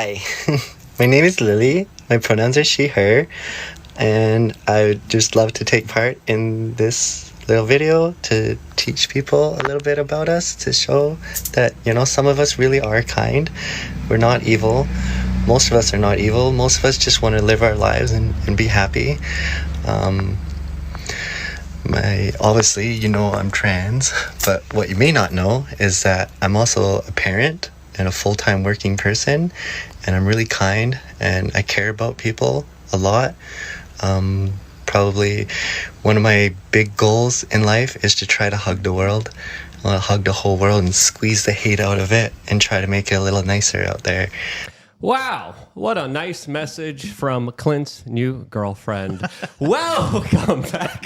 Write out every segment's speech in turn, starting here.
Hi, my name is Lily. My pronouns are she, her, and I would just love to take part in this little video to teach people a little bit about us, to show that, some of us really are kind. We're not evil. Most of us are not evil. Most of us just want to live our lives and be happy. Obviously, I'm trans, but what you may not know is that I'm also a parent and a full-time working person, and I'm really kind and I care about people a lot. Probably one of my big goals in life is to try to hug the world. I want to hug the whole world and squeeze the hate out of it and try to make it a little nicer out there. Wow, what a nice message from Clint's new girlfriend. Welcome back,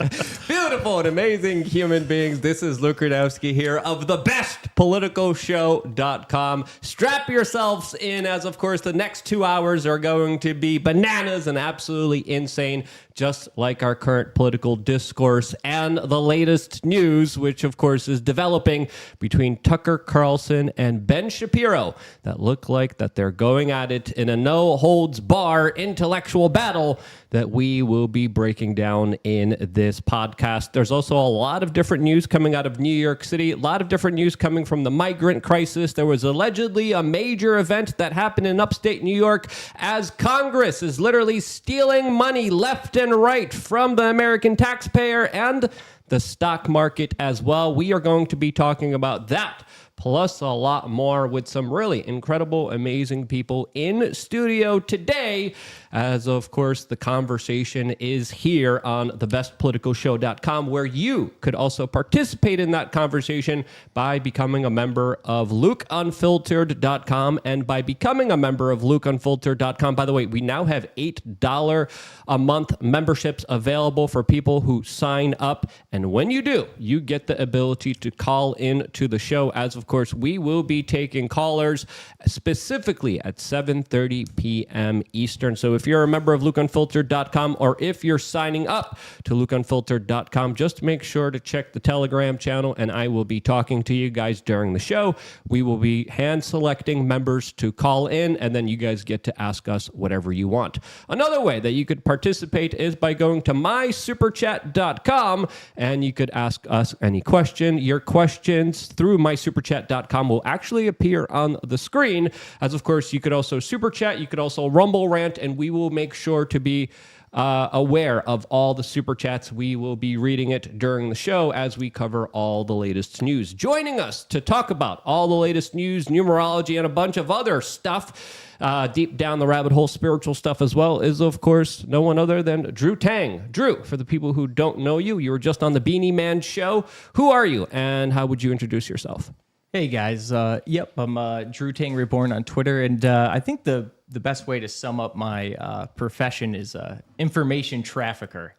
beautiful and amazing human beings. This is Luke Rudowski here of thebestpoliticalshow.com. Strap yourselves in, as of course the next 2 hours are going to be bananas and absolutely insane, just like our current political discourse and the latest news, which of course is developing between Tucker Carlson and Ben Shapiro, that look like that they're going at it in a no-holds-bar intellectual battle that we will be breaking down in this podcast. There's also a lot of different news coming out of New York City, a lot of different news coming from the migrant crisis. There was allegedly a major event that happened in upstate New York as Congress is literally stealing money left and right from the American taxpayer and the stock market as well. We are going to be talking about that, plus a lot more with some really incredible, amazing people in studio today, as of course the conversation is here on thebestpoliticalshow.com, where you could also participate in that conversation by becoming a member of lukeunfiltered.com. And by becoming a member of lukeunfiltered.com, by the way, we now have $8 a month memberships available for people who sign up. And when you do, you get the ability to call in to the show, as of course we will be taking callers specifically at 7:30 p.m. Eastern. So if you're a member of lukeunfiltered.com, or if you're signing up to lukeunfiltered.com, just make sure to check the Telegram channel, and I will be talking to you guys during the show. We will be hand selecting members to call in, and then you guys get to ask us whatever you want. Another way that you could participate is by going to mysuperchat.com, and you could ask us any question. Your questions through mysuperchat.com will actually appear on the screen, as of course you could also super chat, you could also rumble rant, and we will make sure to be aware of all the super chats. We will be reading it during the show as we cover all the latest news. Joining us to talk about all the latest news, numerology, and a bunch of other stuff, deep down the rabbit hole, spiritual stuff as well, is of course no one other than Drew Tang. Drew, for the people who don't know you, you were just on the Beanie Man show. Who are you, and how would you introduce yourself? Hey guys, I'm Drew Tang Reborn on Twitter, and I think the best way to sum up my profession is information trafficker.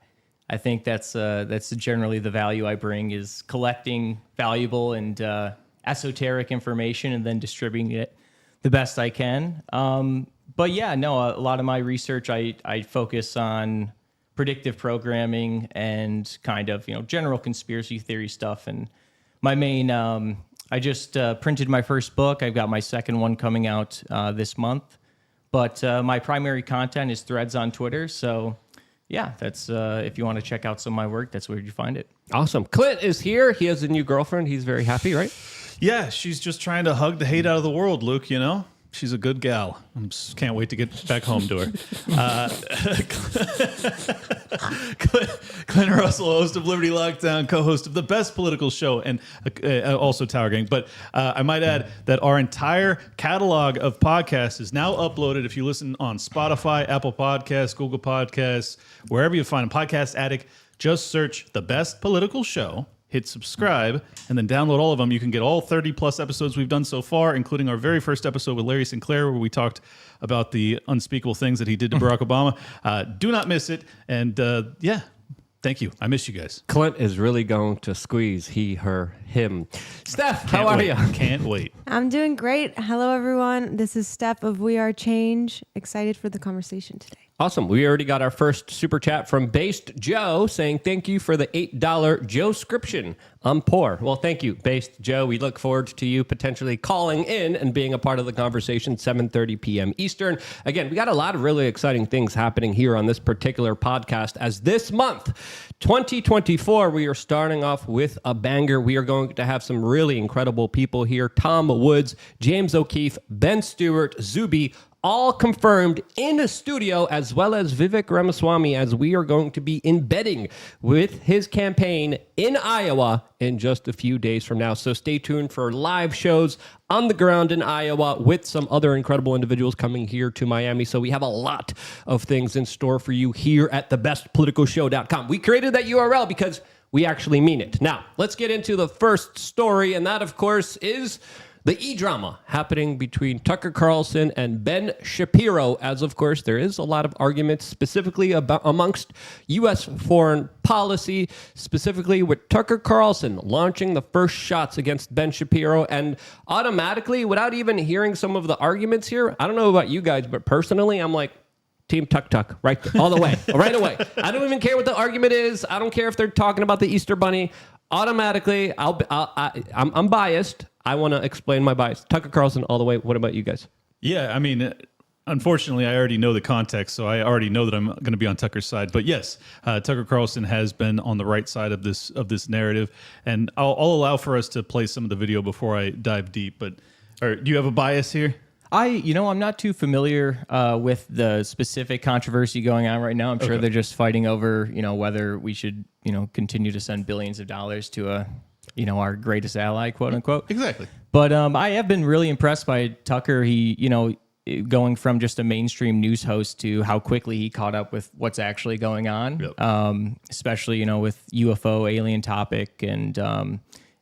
I think that's generally the value I bring, is collecting valuable and esoteric information and then distributing it the best I can. But yeah, no, a lot of my research, I focus on predictive programming and kind of, general conspiracy theory stuff. And my main, I just printed my first book. I've got my second one coming out this month. But my primary content is threads on Twitter. So yeah, that's if you want to check out some of my work, that's where you find it. Awesome. Clint is here. He has a new girlfriend. He's very happy, right? Yeah, she's just trying to hug the hate out of the world, Luke, She's a good gal. Can't wait to get back home to her. Clint Russell, host of Liberty Lockdown, co-host of the Best Political Show, and also Tower Gang. But I might add that our entire catalog of podcasts is now uploaded. If you listen on Spotify, Apple Podcasts, Google Podcasts, wherever you find a Podcast Addict, just search The Best Political Show. Hit subscribe, and then download all of them. You can get all 30-plus episodes we've done so far, including our very first episode with Larry Sinclair, where we talked about the unspeakable things that he did to Barack Obama. Do not miss it. And yeah, thank you. I miss you guys. Clint is really going to squeeze he, her, him. Steph, how are you? Can't wait. I'm doing great. Hello, everyone. This is Steph of We Are Change. Excited for the conversation today. Awesome. We already got our first super chat from Based Joe saying, thank you for the $8 Joe-scription. I'm poor. Well, thank you, Based Joe. We look forward to you potentially calling in and being a part of the conversation, 7:30 p.m. Eastern. Again, we got a lot of really exciting things happening here on this particular podcast, as this month, 2024, we are starting off with a banger. We are going to have some really incredible people here. Tom Woods, James O'Keefe, Ben Stewart, Zuby, all confirmed in the studio, as well as Vivek Ramaswamy, as we are going to be embedding with his campaign in Iowa in just a few days from now. So stay tuned for live shows on the ground in Iowa with some other incredible individuals coming here to Miami. So we have a lot of things in store for you here at thebestpoliticalshow.com. We created that URL because we actually mean it. Now, let's get into the first story, and that, of course, is the e-drama happening between Tucker Carlson and Ben Shapiro, as of course there is a lot of arguments specifically about amongst U.S. foreign policy, specifically with Tucker Carlson launching the first shots against Ben Shapiro, and automatically, without even hearing some of the arguments here, I don't know about you guys, but personally, I'm like, Team Tuck, right, all the way, right away. I don't even care what the argument is. I don't care if they're talking about the Easter Bunny. Automatically, I'm biased. I want to explain my bias. Tucker Carlson all the way. What about you guys? Yeah, I mean, unfortunately, I already know the context, so I already know that I'm going to be on Tucker's side. But yes, Tucker Carlson has been on the right side of this narrative, and I'll allow for us to play some of the video before I dive deep. But do you have a bias here? I'm not too familiar with the specific controversy going on right now. I'm sure they're just fighting over, whether we should, continue to send billions of dollars to our greatest ally, quote unquote. Exactly. But I have been really impressed by Tucker. He, going from just a mainstream news host to how quickly he caught up with what's actually going on, especially, with UFO alien topic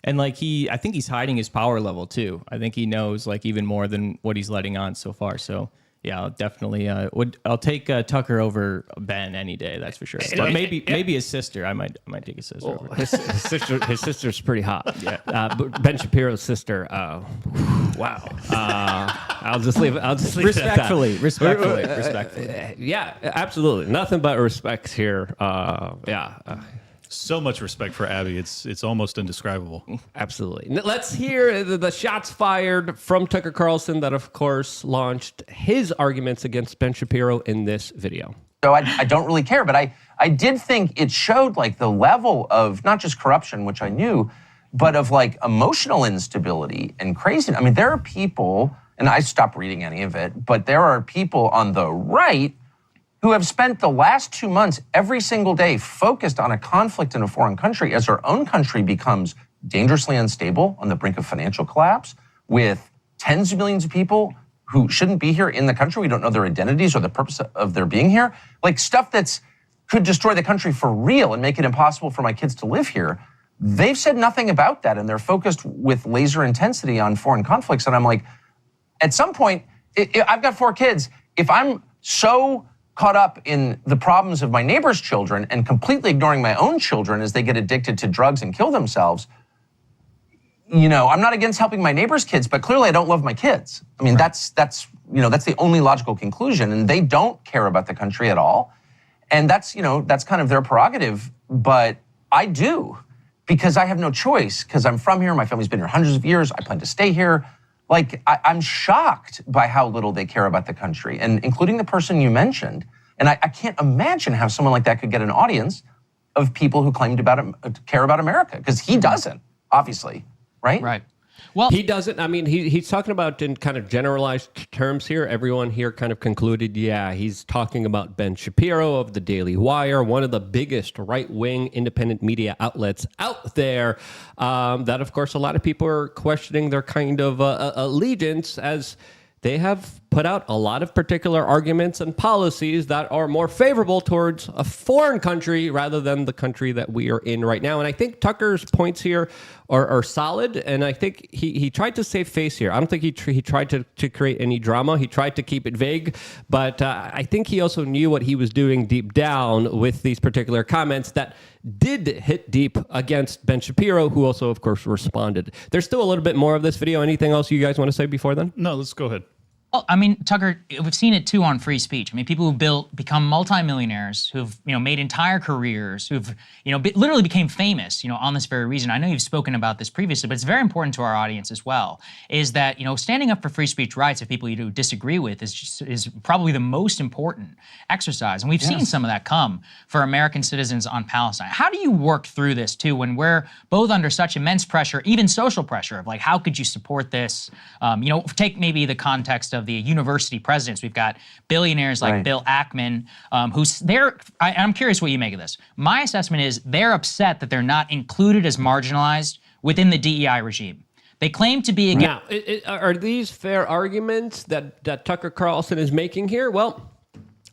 and like I think he's hiding his power level too. I think he knows like even more than what he's letting on so far. So yeah, I'll definitely I'll take Tucker over Ben any day. That's for sure. But maybe his sister. I might take his sister. Over. His sister's pretty hot. Yeah. Ben Shapiro's sister. Wow. I'll just leave it. Respectfully. Yeah, absolutely. Nothing but respect here. So much respect for Abby. It's almost indescribable. Absolutely. Let's hear the shots fired from Tucker Carlson that, of course, launched his arguments against Ben Shapiro in this video. So I don't really care, but I did think it showed like the level of not just corruption, which I knew, but of like emotional instability and craziness. I mean, there are people, and I stopped reading any of it, but there are people on the right who have spent the last 2 months every single day focused on a conflict in a foreign country as our own country becomes dangerously unstable on the brink of financial collapse, with tens of millions of people who shouldn't be here in the country. We don't know their identities or the purpose of their being here. Like stuff that's could destroy the country for real and make it impossible for my kids to live here. They've said nothing about that, and they're focused with laser intensity on foreign conflicts. And I'm like, at some point, I've got 4 kids. If I'm so caught up in the problems of my neighbor's children and completely ignoring my own children as they get addicted to drugs and kill themselves, I'm not against helping my neighbor's kids, but clearly I don't love my kids. I mean, that's the only logical conclusion, and they don't care about the country at all. And that's kind of their prerogative, but I do, because I have no choice, because I'm from here, my family's been here hundreds of years, I plan to stay here. Like, I'm shocked by how little they care about the country, and including the person you mentioned. And I can't imagine how someone like that could get an audience of people who claim to care about America, because he doesn't, obviously, right? Right. Well, he doesn't. I mean, he's talking about in kind of generalized terms here. Everyone here kind of concluded, yeah, he's talking about Ben Shapiro of the Daily Wire, one of the biggest right-wing independent media outlets out there. That, of course, a lot of people are questioning their kind of allegiance, as they have put out a lot of particular arguments and policies that are more favorable towards a foreign country rather than the country that we are in right now. And I think Tucker's points here are solid, and I think he tried to save face here. I don't think he tried to create any drama. He tried to keep it vague, but I think he also knew what he was doing deep down with these particular comments that did hit deep against Ben Shapiro, who also, of course, responded. There's still a little bit more of this video. Anything else you guys want to say before then? No, let's go ahead. Well, I mean, Tucker, we've seen it too on free speech. I mean, people who've become multimillionaires, who've made entire careers, who've literally became famous, on this very reason. I know you've spoken about this previously, but it's very important to our audience as well. Is that standing up for free speech rights of people you disagree with is probably the most important exercise, and we've seen some of that come for American citizens on Palestine. How do you work through this too when we're both under such immense pressure, even social pressure of how could you support this? Take maybe the context of the university presidents. We've got billionaires like Bill Ackman, I'm curious what you make of this. My assessment is they're upset that they're not included as marginalized within the DEI regime. They claim to be against. Now, are these fair arguments that Tucker Carlson is making here? Well,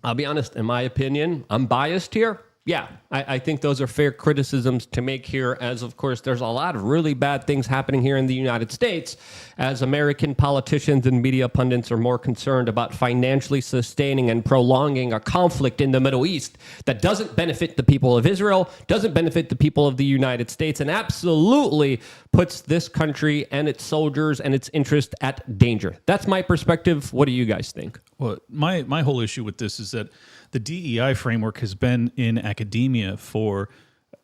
I'll be honest, in my opinion, I'm biased here. Yeah, I think those are fair criticisms to make here, as of course there's a lot of really bad things happening here in the United States, as American politicians and media pundits are more concerned about financially sustaining and prolonging a conflict in the Middle East that doesn't benefit the people of Israel, doesn't benefit the people of the United States, and absolutely puts this country and its soldiers and its interest at danger. That's my perspective. What do you guys think? Well, my whole issue with this is that the DEI framework has been in academia for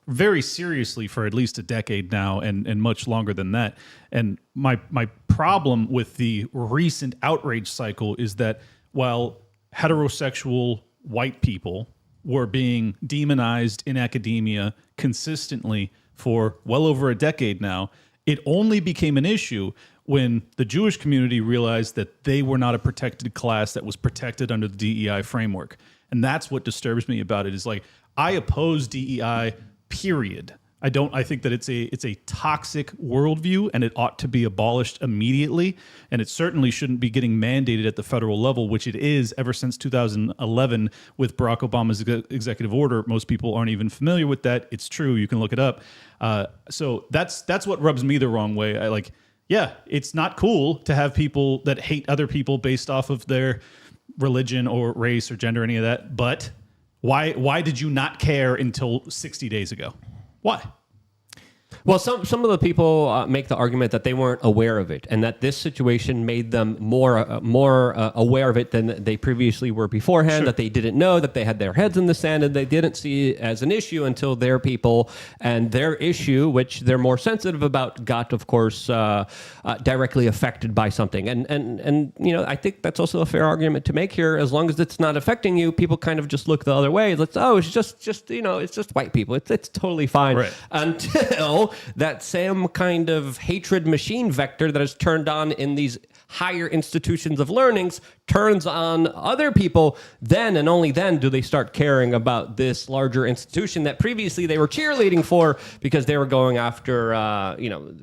very seriously for at least a decade now, and much longer than that. And my problem with the recent outrage cycle is that while heterosexual white people were being demonized in academia consistently for well over a decade now, it only became an issue when the Jewish community realized that they were not a protected class that was protected under the DEI framework. And that's what disturbs me about it, is I oppose DEI, period. I think that it's a toxic worldview, and it ought to be abolished immediately. And it certainly shouldn't be getting mandated at the federal level, which it is ever since 2011 with Barack Obama's executive order. Most people aren't even familiar with that. It's true. You can look it up. So that's what rubs me the wrong way. It's not cool to have people that hate other people based off of their religion or race or gender, any of that. But why did you not care until 60 days ago? Why? Well, some of the people make the argument that they weren't aware of it, and that this situation made them more aware of it than they previously were beforehand. Sure. That they didn't know, that they had their heads in the sand, and they didn't see it as an issue until their people and their issue, which they're more sensitive about, got, of course, directly affected by something. And I think that's also a fair argument to make here. As long as it's not affecting you, people kind of just look the other way. It's it's just white people. It's totally fine, right, until that same kind of hatred machine vector that is turned on in these higher institutions of learnings turns on other people. Then and only then do they start caring about this larger institution that previously they were cheerleading for because they were going after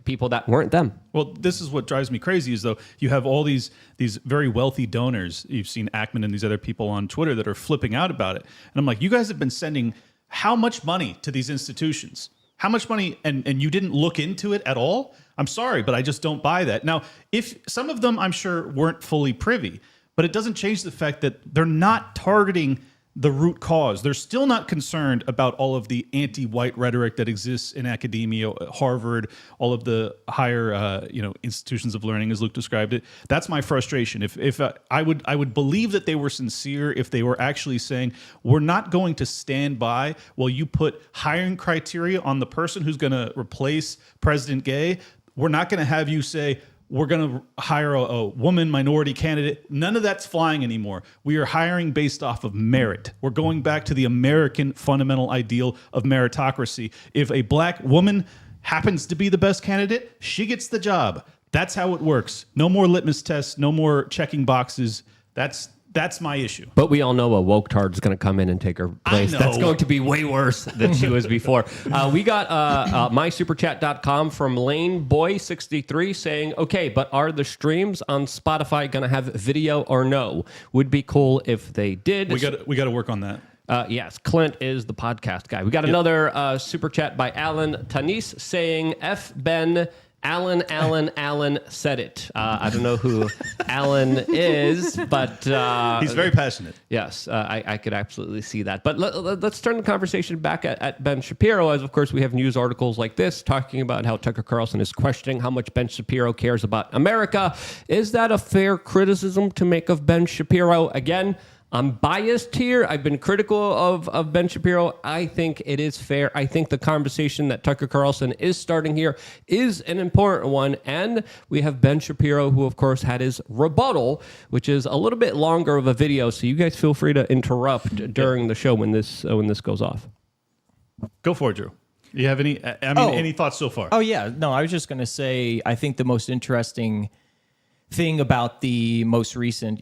people that weren't them. Well, this is what drives me crazy is, though, you have all these very wealthy donors. You've seen Ackman and these other people on Twitter that are flipping out about it. And I'm like, you guys have been sending how much money to these institutions? How much money, and you didn't look into it at all? I'm sorry, but I just don't buy that. Now, if some of them, I'm sure, weren't fully privy, but it doesn't change the fact that they're not targeting the root cause. They're still not concerned about all of the anti-white rhetoric that exists in academia, Harvard, all of the higher institutions of learning, as Luke described it. That's my frustration. If I would believe that they were sincere if they were actually saying, we're not going to stand by while you put hiring criteria on the person who's going to replace President Gay. We're not going to have you say, we're going to hire a woman minority candidate. None of that's flying anymore. We are hiring based off of merit. We're going back to the American fundamental ideal of meritocracy. If a black woman happens to be the best candidate, she gets the job. That's how it works. No more litmus tests, no more checking boxes. That's my issue. But we all know a woke tard's going to come in and take her place. That's going to be way worse than she was before. We got mysuperchat.com from LaneBoy63 saying, okay, but are the streams on Spotify going to have video or no? Would be cool if they did. We got to work on that. Yes, Clint is the podcast guy. We got another super chat by Alan Tanis saying, F Ben Alan said it. I don't know who Alan is, but He's very passionate. yes, I could absolutely see that. But let's turn the conversation back at Ben Shapiro, as of course we have news articles like this talking about how Tucker Carlson is questioning how much Ben Shapiro cares about America. Is that a fair criticism to make of Ben Shapiro? Again, I'm biased here. I've been critical of Ben Shapiro. I think it is fair. I think the conversation that Tucker Carlson is starting here is an important one. And we have Ben Shapiro, who, of course, had his rebuttal, which is a little bit longer of a video. So you guys feel free to interrupt during the show when this goes off. Go for it, Drew. You have any? Any thoughts so far? Oh yeah, no, I was just going to say I think the most interesting thing about the most recent,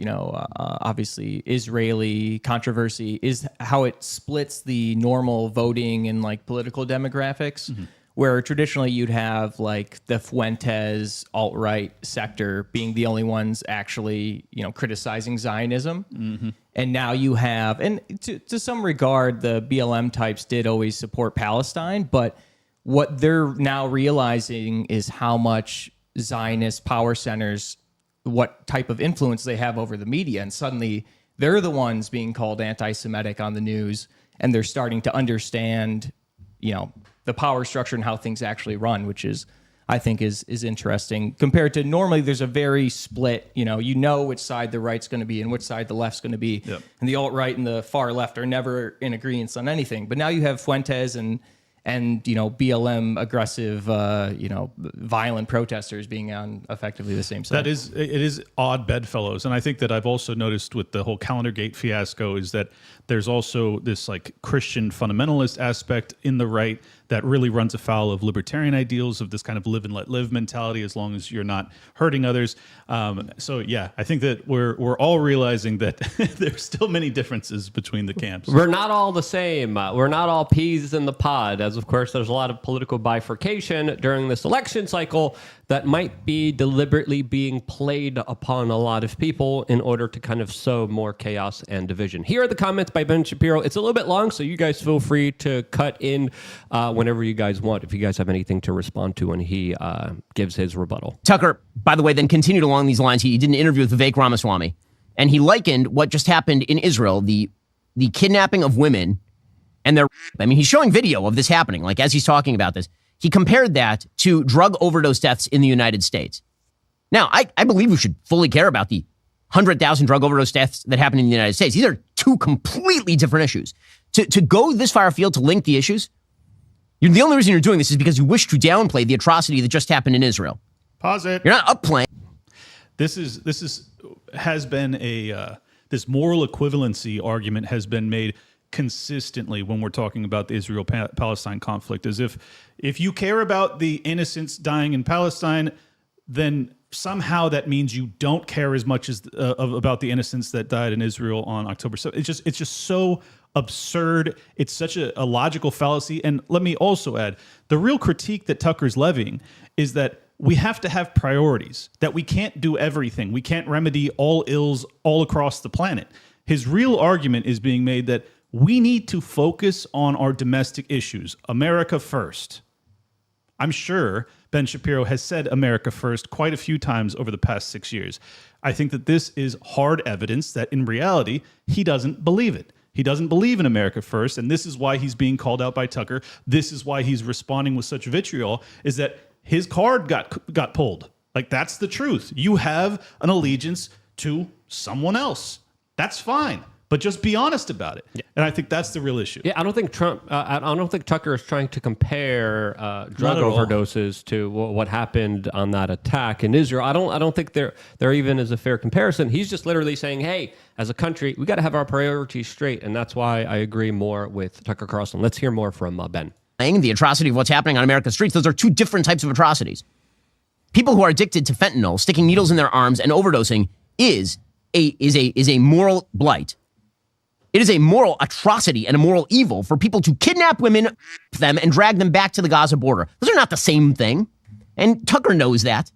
obviously Israeli controversy is how it splits the normal voting and like political demographics, where traditionally you'd have like the Fuentes alt-right sector being the only ones actually, criticizing Zionism. And now you have, and to some regard, the BLM types did always support Palestine, but what they're now realizing is how much Zionist power centers, what type of influence they have over the media, and suddenly they're the ones being called anti-Semitic on the news, and they're starting to understand, the power structure and how things actually run, which is, I think, is interesting compared to normally. There's a very split, which side the right's going to be and which side the left's going to be, and the alt-right and the far left are never in agreement on anything. But now you have Fuentes and BLM aggressive, violent protesters being on effectively the same side. It is odd bedfellows. And I think that I've also noticed with the whole Calendargate fiasco is that there's also this like Christian fundamentalist aspect in the right that really runs afoul of libertarian ideals of this kind of live and let live mentality as long as you're not hurting others. So yeah, I think that we're all realizing that there's still many differences between the camps. We're not all the same. We're not all peas in the pod, as of course there's a lot of political bifurcation during this election cycle that might be deliberately being played upon a lot of people in order to kind of sow more chaos and division. Here are the comments by Ben Shapiro. It's a little bit long, so you guys feel free to cut in whenever you guys want, if you guys have anything to respond to when he gives his rebuttal. Tucker, by the way, then continued along these lines. He did an interview with Vivek Ramaswamy, and he likened what just happened in Israel, the kidnapping of women, and he's showing video of this happening, like as he's talking about this. He compared that to drug overdose deaths in the United States. Now, I believe we should fully care about the 100,000 drug overdose deaths that happen in the United States. These are two completely different issues. To go this far afield to link the issues, the only reason you're doing this is because you wish to downplay the atrocity that just happened in Israel. Pause it. You're not upplaying. Has been this moral equivalency argument has been made consistently when we're talking about the Israel-Palestine conflict, as if you care about the innocents dying in Palestine, then somehow that means you don't care as much as about the innocents that died in Israel on October 7th. It's just so absurd. It's such a logical fallacy. And let me also add, the real critique that Tucker's levying is that we have to have priorities, that we can't do everything. We can't remedy all ills all across the planet. His real argument is being made that we need to focus on our domestic issues. America first. I'm sure Ben Shapiro has said America first quite a few times over the past 6 years. I think that this is hard evidence that in reality, he doesn't believe it. He doesn't believe in America first, and this is why he's being called out by Tucker. This is why he's responding with such vitriol, is that his card got pulled. Like, that's the truth. You have an allegiance to someone else. That's fine. But just be honest about it. Yeah. And I think that's the real issue. Yeah, I don't think Tucker is trying to compare drug overdoses to what happened on that attack in Israel. I don't think there even is a fair comparison. He's just literally saying, hey, as a country, we got to have our priorities straight. And that's why I agree more with Tucker Carlson. Let's hear more from Ben. The atrocity of what's happening on America's streets, those are two different types of atrocities. People who are addicted to fentanyl, sticking needles in their arms and overdosing is a moral blight. It is a moral atrocity and a moral evil for people to kidnap women, them, and drag them back to the Gaza border. Those are not the same thing. And Tucker knows that.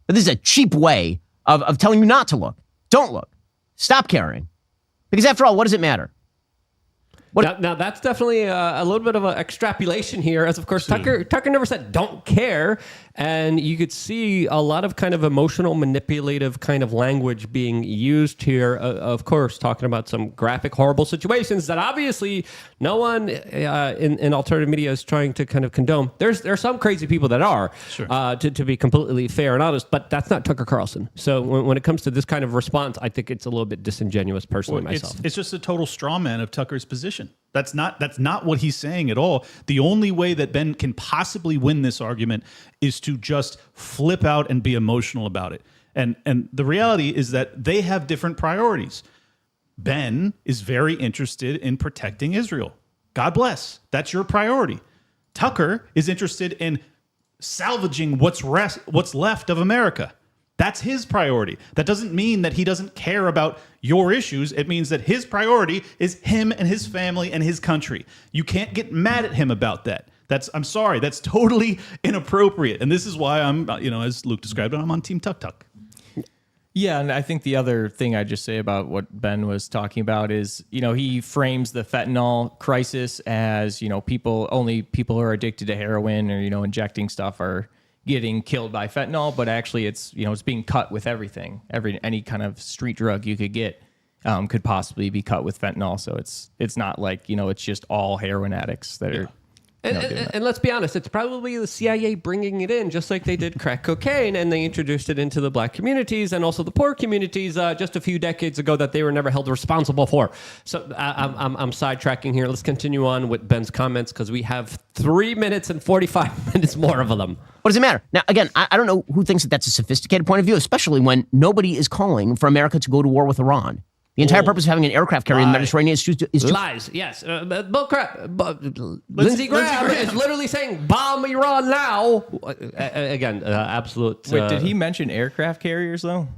But this is a cheap way of telling you not to look. Don't look. Stop caring. Because after all, what does it matter? Now that's definitely a little bit of an extrapolation here, as of course Tucker never said don't care, and you could see a lot of kind of emotional, manipulative kind of language being used here. Of course, talking about some graphic, horrible situations that obviously no one in alternative media is trying to kind of condone. There's some crazy people that are, to be completely fair and honest, but that's not Tucker Carlson. So when it comes to this kind of response, I think it's a little bit disingenuous, personally, myself. It's just a total straw man of Tucker's position. That's not what he's saying at all. The only way that Ben can possibly win this argument is to just flip out and be emotional about it. And the reality is that they have different priorities. Ben is very interested in protecting Israel. God bless. That's your priority. Tucker is interested in salvaging what's left of America. That's his priority. That doesn't mean that he doesn't care about your issues. It means that his priority is him and his family and his country. You can't get mad at him about that. I'm sorry. That's totally inappropriate. And this is why I'm, as Luke described it, I'm on Team Tuck Tuck. Yeah, and I think the other thing I'd just say about what Ben was talking about is, he frames the fentanyl crisis as, people who are addicted to heroin or, injecting stuff are getting killed by fentanyl, but actually it's being cut with everything. Any kind of street drug you could get could possibly be cut with fentanyl. So it's not like it's just all heroin addicts that are. And let's be honest, it's probably the CIA bringing it in, just like they did crack cocaine, and they introduced it into the black communities and also the poor communities just a few decades ago that they were never held responsible for. So I'm sidetracking here. Let's continue on with Ben's comments because we have 3 minutes and 45 minutes more of them. What does it matter? Now, again, I don't know who thinks that that's a sophisticated point of view, especially when nobody is calling for America to go to war with Iran. The entire purpose of having an aircraft carrier in the Mediterranean is to lies. Yes, bull crap. Lindsey Graham is literally saying bomb Iran now. Again, absolute. Wait, did he mention aircraft carriers though?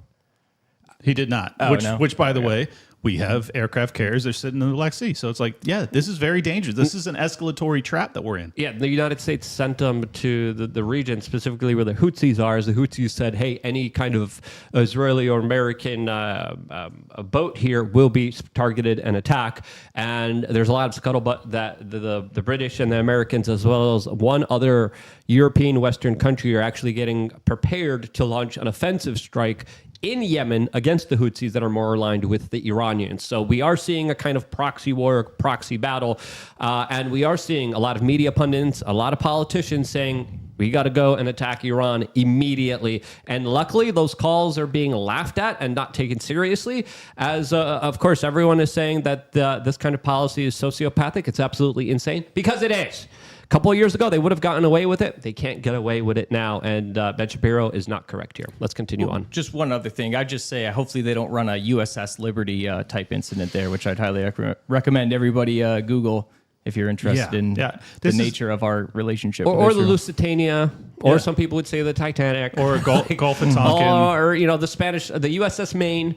He did not. Which, by the way, we have aircraft carriers that are sitting in the Black Sea. So it's like, yeah, this is very dangerous. This is an escalatory trap that we're in. Yeah, the United States sent them to the region, specifically where the Houthis are. As the Houthis said, hey, any kind of Israeli or American a boat here will be targeted and attacked. And there's a lot of scuttlebutt that the British and the Americans, as well as one other European Western country, are actually getting prepared to launch an offensive strike in Yemen against the Houthis that are more aligned with the Iranians. So we are seeing a kind of proxy war, proxy battle, and we are seeing a lot of media pundits, a lot of politicians saying, we got to go and attack Iran immediately. And luckily, those calls are being laughed at and not taken seriously, as, of course, everyone is saying that this kind of policy is sociopathic. It's absolutely insane, because it is. A couple of years ago, they would have gotten away with it. They can't get away with it now, and Ben Shapiro is not correct here. Let's continue on. Just one other thing. I'd just say hopefully they don't run a USS Liberty type incident there, which I'd highly recommend everybody Google if you're interested in the nature of our relationship or with the Israel. Lusitania, or some people would say the Titanic. Or Gulf of Tonkin. Or, the USS Maine.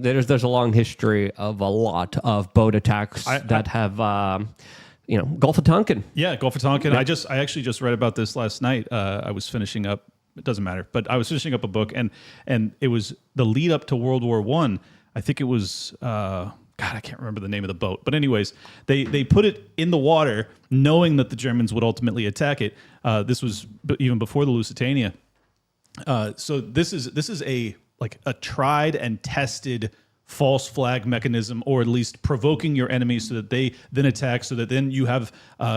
There's a long history of a lot of boat attacks that have... Gulf of Tonkin. Yeah, Gulf of Tonkin. I actually just read about this last night. I was finishing up. It doesn't matter, but I was finishing up a book, and it was the lead up to World War I. I think it was God, I can't remember the name of the boat, but anyways, they put it in the water, knowing that the Germans would ultimately attack it. This was even before the Lusitania. So this is a tried and tested false flag mechanism, or at least provoking your enemies so that they then attack, so that then you have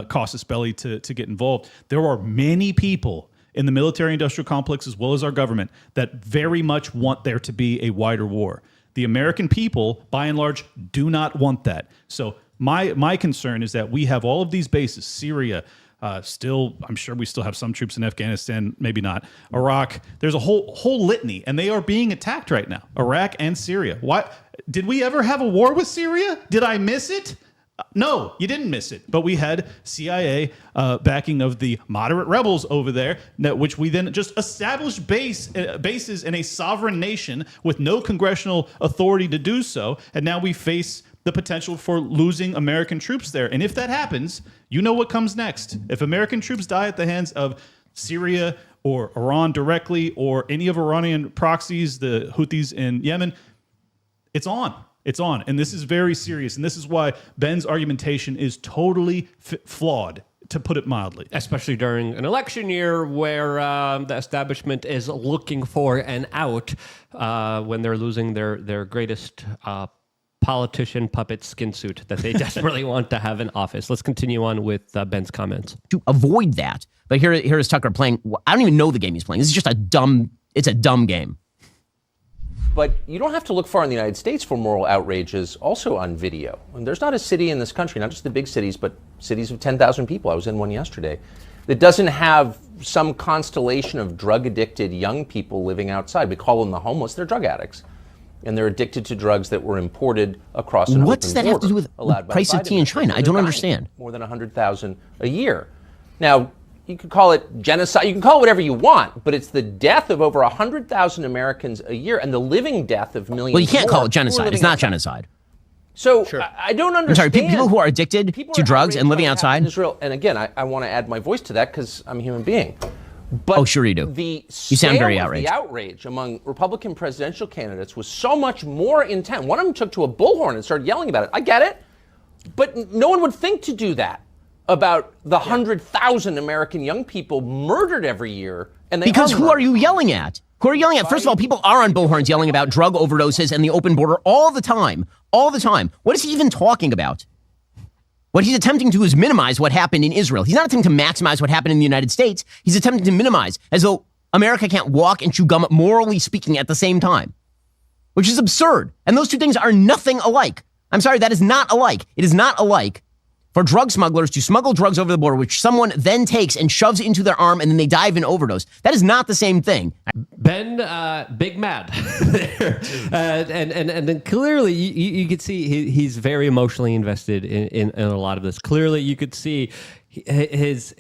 casus belli to get involved. There are many people in the military-industrial complex, as well as our government, that very much want there to be a wider war. The American people, by and large, do not want that. So my concern is that we have all of these bases, Syria, still, I'm sure we still have some troops in Afghanistan, maybe not. Iraq, there's a whole litany, and they are being attacked right now. Iraq and Syria. Why? Did we ever have a war with Syria? Did I miss it? No, you didn't miss it. But we had CIA backing of the moderate rebels over there, which we then just established bases in a sovereign nation with no congressional authority to do so. And now we face the potential for losing American troops there. And if that happens, you know what comes next. If American troops die at the hands of Syria or Iran directly, or any of Iranian proxies, the Houthis in Yemen, it's on. It's on. And this is very serious. And this is why Ben's argumentation is totally flawed, to put it mildly. Especially during an election year where the establishment is looking for an out when they're losing their greatest politician puppet skin suit that they desperately want to have in office. Let's continue on with Ben's comments. To avoid that. But here is Tucker playing. I don't even know the game he's playing. This is just a dumb game. But you don't have to look far in the United States for moral outrages also on video. And there's not a city in this country, not just the big cities, but cities of 10,000 people, I was in one yesterday, that doesn't have some constellation of drug-addicted young people living outside. We call them the homeless. They're drug addicts. And they're addicted to drugs that were imported across an What does open that have to do border, with price of tea in China? I don't understand. More than 100,000 a year. Now, you could call it genocide. You can call it whatever you want, but it's the death of over 100,000 Americans a year and the living death of millions. Well, you can't more call it genocide. It's not genocide. So I don't understand. I'm sorry, people who are addicted to drugs and living outside? In Israel, and again, I want to add my voice to that because I'm a human being. But oh, sure you do. The you sound very outraged. The outrage among Republican presidential candidates was so much more intense. One of them took to a bullhorn and started yelling about it. I get it, but no one would think to do that about the 100,000 American young people murdered every year. And they because who are you yelling at? Who are you yelling at? First of all, people are on bullhorns yelling about drug overdoses and the open border all the time. All the time. What is he even talking about? What he's attempting to do is minimize what happened in Israel. He's not attempting to maximize what happened in the United States. He's attempting to minimize, as though America can't walk and chew gum, morally speaking, at the same time, which is absurd. And those two things are nothing alike. I'm sorry, that is not alike. It is not alike for drug smugglers to smuggle drugs over the border, which someone then takes and shoves into their arm and then they die of an overdose. That is not the same thing. Ben, big mad there. And then clearly you could see he's very emotionally invested in a lot of this. Clearly you could see his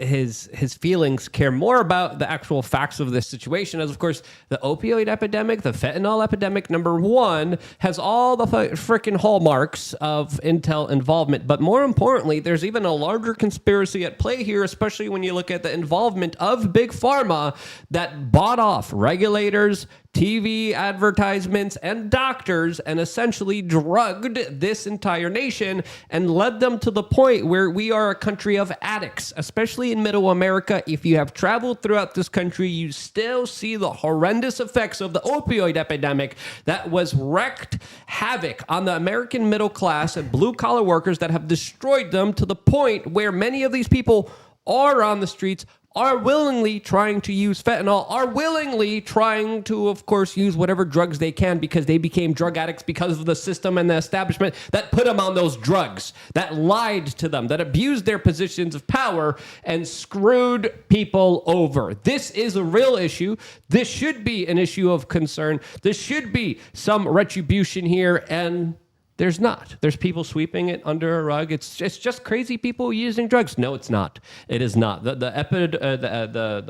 feelings care more about the actual facts of this situation, as of course the opioid epidemic, the fentanyl epidemic, number one, has all the freaking hallmarks of Intel involvement. But more importantly, there's even a larger conspiracy at play here, especially when you look at the involvement of Big Pharma that bought off regulators, TV advertisements, and doctors, and essentially drugged this entire nation and led them to the point where we are a country of addicts, especially in middle America. If you have traveled throughout this country, you still see the horrendous effects of the opioid epidemic that was wreaked havoc on the American middle class and blue-collar workers that have destroyed them to the point where many of these people are on the streets, are willingly trying to use fentanyl, are willingly trying to, of course, use whatever drugs they can because they became drug addicts because of the system and the establishment that put them on those drugs, that lied to them, that abused their positions of power and screwed people over. This is a real issue. This should be an issue of concern. This should be some retribution here, and there's not. There's people sweeping it under a rug. It's just crazy people using drugs. No, it's not. It is not. The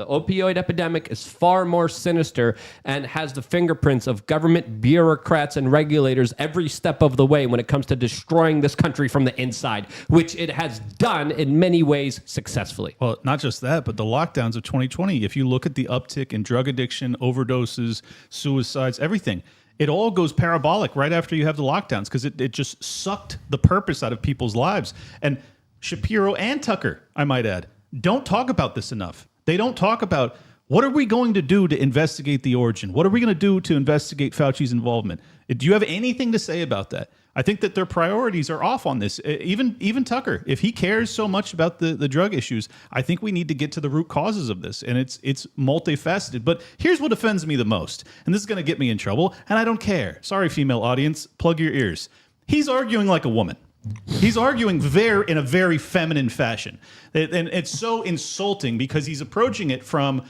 opioid epidemic is far more sinister and has the fingerprints of government bureaucrats and regulators every step of the way when it comes to destroying this country from the inside, which it has done in many ways successfully. Well, not just that, but the lockdowns of 2020. If you look at the uptick in drug addiction, overdoses, suicides, everything, it all goes parabolic right after you have the lockdowns because it just sucked the purpose out of people's lives. And Shapiro and Tucker, I might add, don't talk about this enough. They don't talk about what are we going to do to investigate the origin? What are we going to do to investigate Fauci's involvement? Do you have anything to say about that? I think that their priorities are off on this. Even Tucker, if he cares so much about the drug issues, I think we need to get to the root causes of this, and it's multifaceted. But here's what offends me the most, and this is going to get me in trouble, and I don't care. Sorry, female audience, plug your ears. He's arguing like a woman. He's arguing in a very feminine fashion, and it's so insulting because he's approaching it from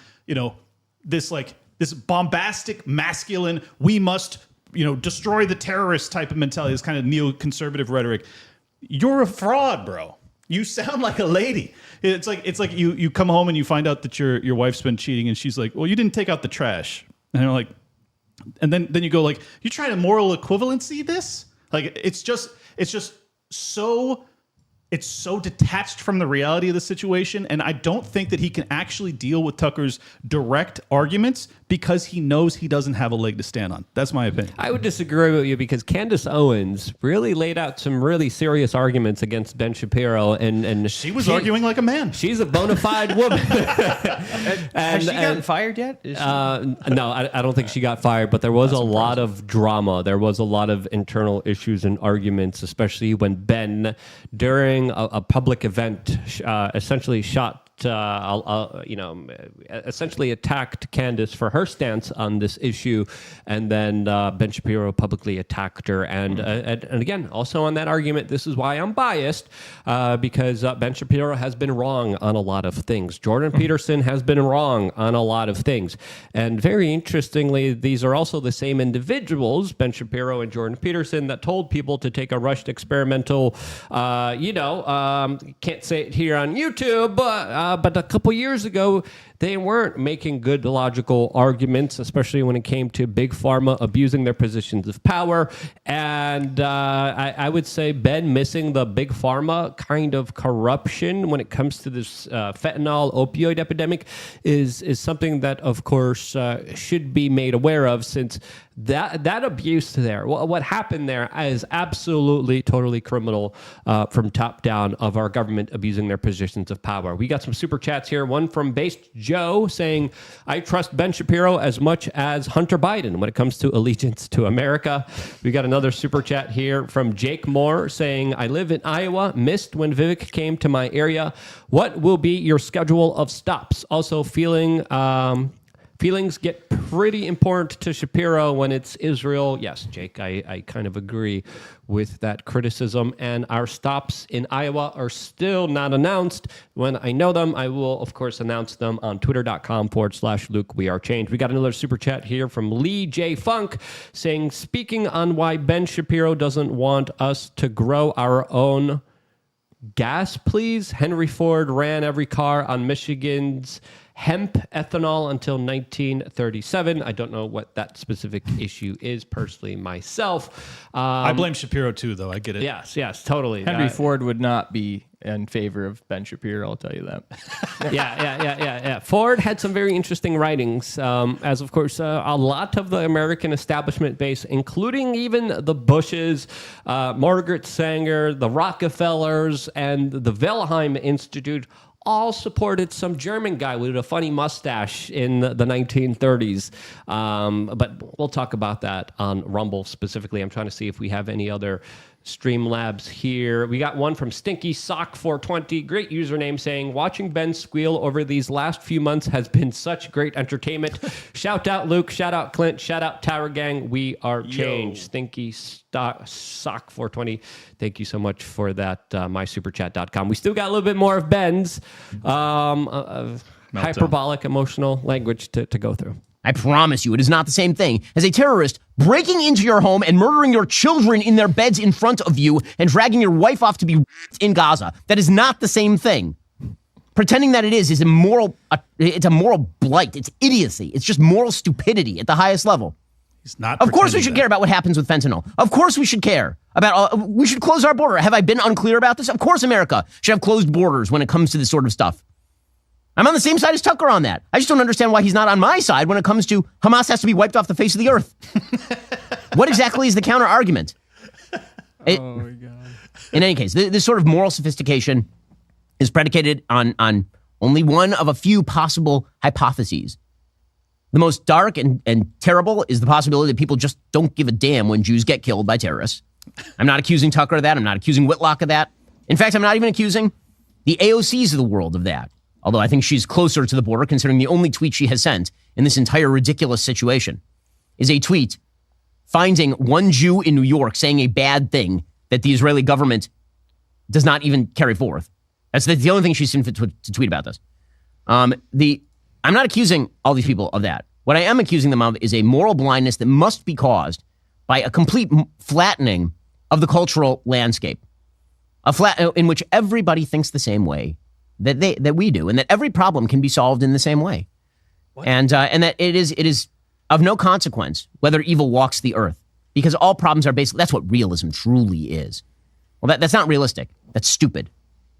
this bombastic, masculine, we must destroy the terrorist type of mentality, this kind of neoconservative rhetoric. You're a fraud, bro. You sound like a lady. It's like you come home and you find out that your wife's been cheating, and she's like, well, you didn't take out the trash. And you're like, and then you go like, you're trying to moral equivalency this? Like it's just so detached from the reality of the situation, and I don't think that he can actually deal with Tucker's direct arguments because he knows he doesn't have a leg to stand on. That's my opinion. I would disagree with you because Candace Owens really laid out some really serious arguments against Ben Shapiro, and She was arguing like a man. She's a bona fide woman. Has she gotten fired yet? No, I don't think she got fired, but there was a lot of drama. There was a lot of internal issues and arguments, especially when Ben, during a public event, essentially essentially attacked Candace for her stance on this issue, and then Ben Shapiro publicly attacked her. And again, also on that argument, this is why I'm biased, because Ben Shapiro has been wrong on a lot of things. Jordan Peterson has been wrong on a lot of things. And very interestingly, these are also the same individuals, Ben Shapiro and Jordan Peterson, that told people to take a rushed experimental, can't say it here on YouTube, but a couple years ago, they weren't making good logical arguments, especially when it came to Big Pharma abusing their positions of power. And I would say Ben missing the Big Pharma kind of corruption when it comes to this fentanyl opioid epidemic is something that, of course, should be made aware of, since that abuse there, what happened there is absolutely, totally criminal from top down of our government abusing their positions of power. We got some super chats here. One from Based Joe saying, I trust Ben Shapiro as much as Hunter Biden when it comes to allegiance to America. We got another super chat here from Jake Moore saying, I live in Iowa, missed when Vivek came to my area. What will be your schedule of stops? Also feelings get pretty important to Shapiro when it's Israel. Yes, Jake, I kind of agree with that criticism. And our stops in Iowa are still not announced. When I know them, I will, of course, announce them on twitter.com/Luke We Are Changed. We got another super chat here from Lee J. Funk saying, speaking on why Ben Shapiro doesn't want us to grow our own gas, please. Henry Ford ran every car on Michigan's hemp ethanol until 1937. I don't know what that specific issue is personally myself. I blame Shapiro too, though. I get it. Yes, totally. Henry Ford would not be in favor of Ben Shapiro, I'll tell you that. Yeah. Ford had some very interesting writings, as of course a lot of the American establishment base, including even the Bushes, Margaret Sanger, the Rockefellers, and the Wilhelm Institute, all supported some German guy with a funny mustache in the 1930s. But we'll talk about that on Rumble specifically. I'm trying to see if we have any other Streamlabs here. We got one from Stinky Sock 420. Great username saying, watching Ben squeal over these last few months has been such great entertainment. Shout out Luke, shout out Clint, shout out Tower Gang. We are changed. Stinky Sock 420. Thank you so much for that. MySuperChat.com. We still got a little bit more of Ben's hyperbolic emotional language to go through. I promise you, it is not the same thing as a terrorist breaking into your home and murdering your children in their beds in front of you and dragging your wife off to be in Gaza. That is not the same thing. Pretending that it is immoral. It's a moral blight. It's idiocy. It's just moral stupidity at the highest level. He's not. Of course we should care about what happens with fentanyl. Of course we should care about, we should close our border. Have I been unclear about this? Of course America should have closed borders when it comes to this sort of stuff. I'm on the same side as Tucker on that. I just don't understand why he's not on my side when it comes to Hamas has to be wiped off the face of the earth. What exactly is the counter argument? Oh my God. In any case, this sort of moral sophistication is predicated on only one of a few possible hypotheses. The most dark and terrible is the possibility that people just don't give a damn when Jews get killed by terrorists. I'm not accusing Tucker of that. I'm not accusing Whitlock of that. In fact, I'm not even accusing the AOCs of the world of that. Although I think she's closer to the border, considering the only tweet she has sent in this entire ridiculous situation is a tweet finding one Jew in New York saying a bad thing that the Israeli government does not even carry forth. That's the only thing she's seen fit to tweet about this. I'm not accusing all these people of that. What I am accusing them of is a moral blindness that must be caused by a complete flattening of the cultural landscape, in which everybody thinks the same way that we do, and that every problem can be solved in the same way, and that it is of no consequence whether evil walks the earth, because all problems are basically, that's what realism truly is. Well, that's not realistic. That's stupid.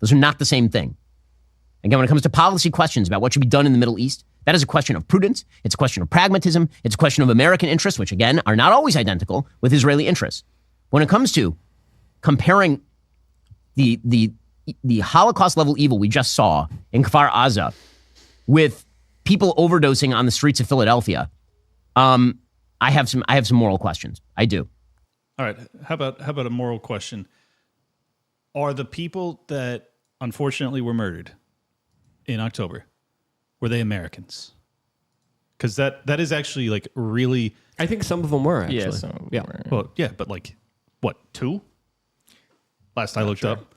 Those are not the same thing. Again, when it comes to policy questions about what should be done in the Middle East, That is a question of prudence. It's a question of pragmatism. It's a question of American interests, which again are not always identical with Israeli interests. When it comes to comparing the Holocaust level evil we just saw in Kfar Aza with people overdosing on the streets of Philadelphia, I have some moral questions. I do. All right. How about a moral question? Are the people that unfortunately were murdered in October, were they Americans? Because that is actually like really. I think some of them were actually. Yeah, some of them were. Well, yeah, but like what, 2? Last I looked up.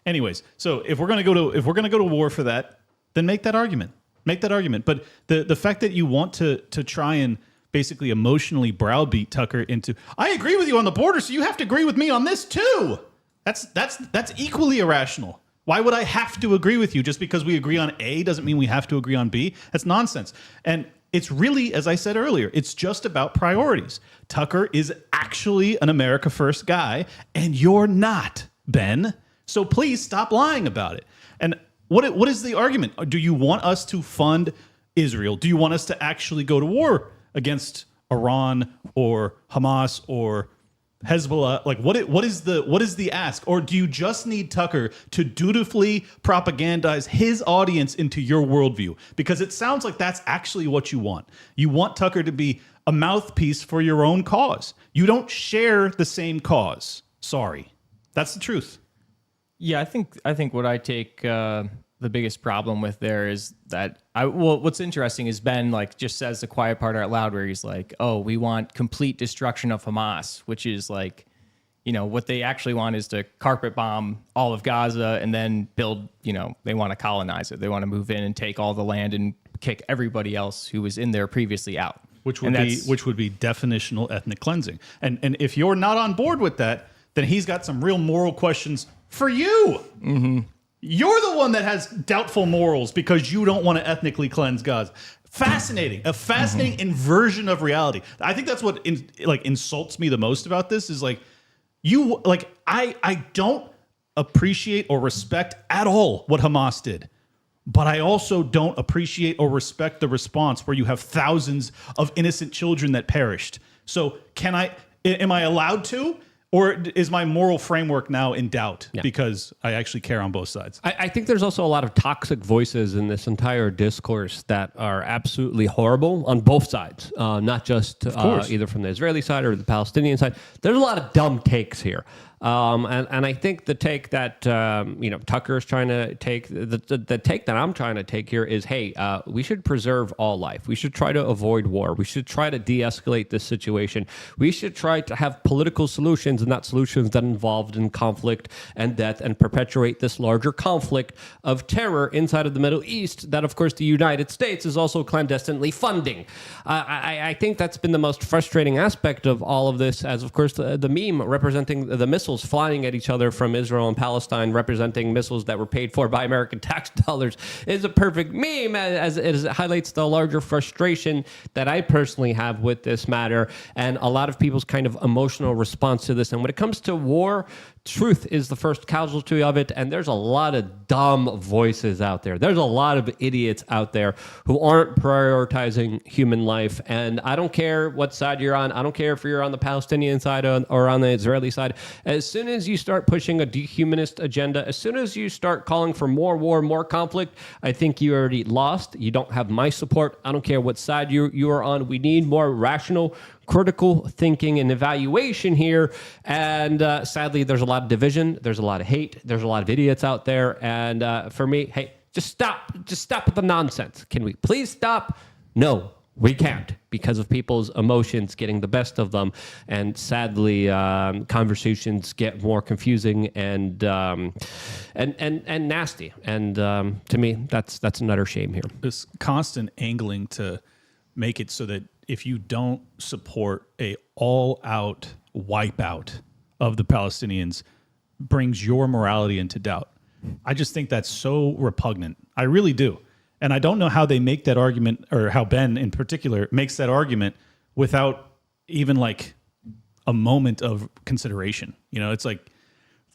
Anyways, so if we're gonna go to war for that, then make that argument. Make that argument. But the fact that you want to try and basically emotionally browbeat Tucker into, I agree with you on the border, so you have to agree with me on this too. That's equally irrational. Why would I have to agree with you just because we agree on A doesn't mean we have to agree on B? That's nonsense. And it's really, as I said earlier, it's just about priorities. Tucker is actually an America First guy, and you're not, Ben. So please stop lying about it. And what is the argument? Do you want us to fund Israel? Do you want us to actually go to war against Iran or Hamas or Hezbollah? Like what is the ask? Or do you just need Tucker to dutifully propagandize his audience into your worldview? Because it sounds like that's actually what you want. You want Tucker to be a mouthpiece for your own cause. You don't share the same cause. Sorry. That's the truth. Yeah, I think what I take the biggest problem with there is that what's interesting is Ben like just says the quiet part out loud where he's like, oh, we want complete destruction of Hamas, which is like, you know, what they actually want is to carpet bomb all of Gaza and then build, you know, they want to colonize it. They want to move in and take all the land and kick everybody else who was in there previously out. Which would be definitional ethnic cleansing. And if you're not on board with that, then he's got some real moral questions for you. Mm-hmm. You're the one that has doubtful morals because you don't want to ethnically cleanse Gaza. Fascinating. A fascinating inversion of reality. I think that's what insults me the most about this is like, I don't appreciate or respect at all what Hamas did. But I also don't appreciate or respect the response where you have thousands of innocent children that perished. So am I allowed to? Or is my moral framework now in doubt because I actually care on both sides? I think there's also a lot of toxic voices in this entire discourse that are absolutely horrible on both sides, not just either from the Israeli side or the Palestinian side. There's a lot of dumb takes here. And I think the take that Tucker is trying to take, the take that I'm trying to take here is, hey, we should preserve all life. We should try to avoid war. We should try to de-escalate this situation. We should try to have political solutions and not solutions that involved in conflict and death and perpetuate this larger conflict of terror inside of the Middle East that, of course, the United States is also clandestinely funding. I think that's been the most frustrating aspect of all of this, as, of course, the meme representing the missiles flying at each other from Israel and Palestine, representing missiles that were paid for by American tax dollars, is a perfect meme as it highlights the larger frustration that I personally have with this matter and a lot of people's kind of emotional response to this. And when it comes to war, truth is the first casualty of it, and there's a lot of dumb voices out there. There's a lot of idiots out there who aren't prioritizing human life, and I don't care what side you're on. I don't care if you're on the Palestinian side or on the Israeli side. As soon as you start pushing a dehumanist agenda, as soon as you start calling for more war, more conflict, I think you already lost. You don't have my support. I don't care what side you are on. We need more rational, critical thinking and evaluation here. And sadly, there's a lot of division. There's a lot of hate. There's a lot of idiots out there. And for me, hey, just stop. Just stop with the nonsense. Can we please stop? No, we can't, because of people's emotions getting the best of them. And sadly, conversations get more confusing and nasty. And to me, that's another shame here. This constant angling to make it so that if you don't support a all-out wipeout of the Palestinians brings your morality into doubt. I just think that's so repugnant. I really do. And I don't know how they make that argument, or how Ben in particular makes that argument without even like a moment of consideration. You know, it's like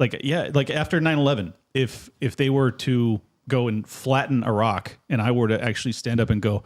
after 9/11, if they were to go and flatten Iraq, and I were to actually stand up and go,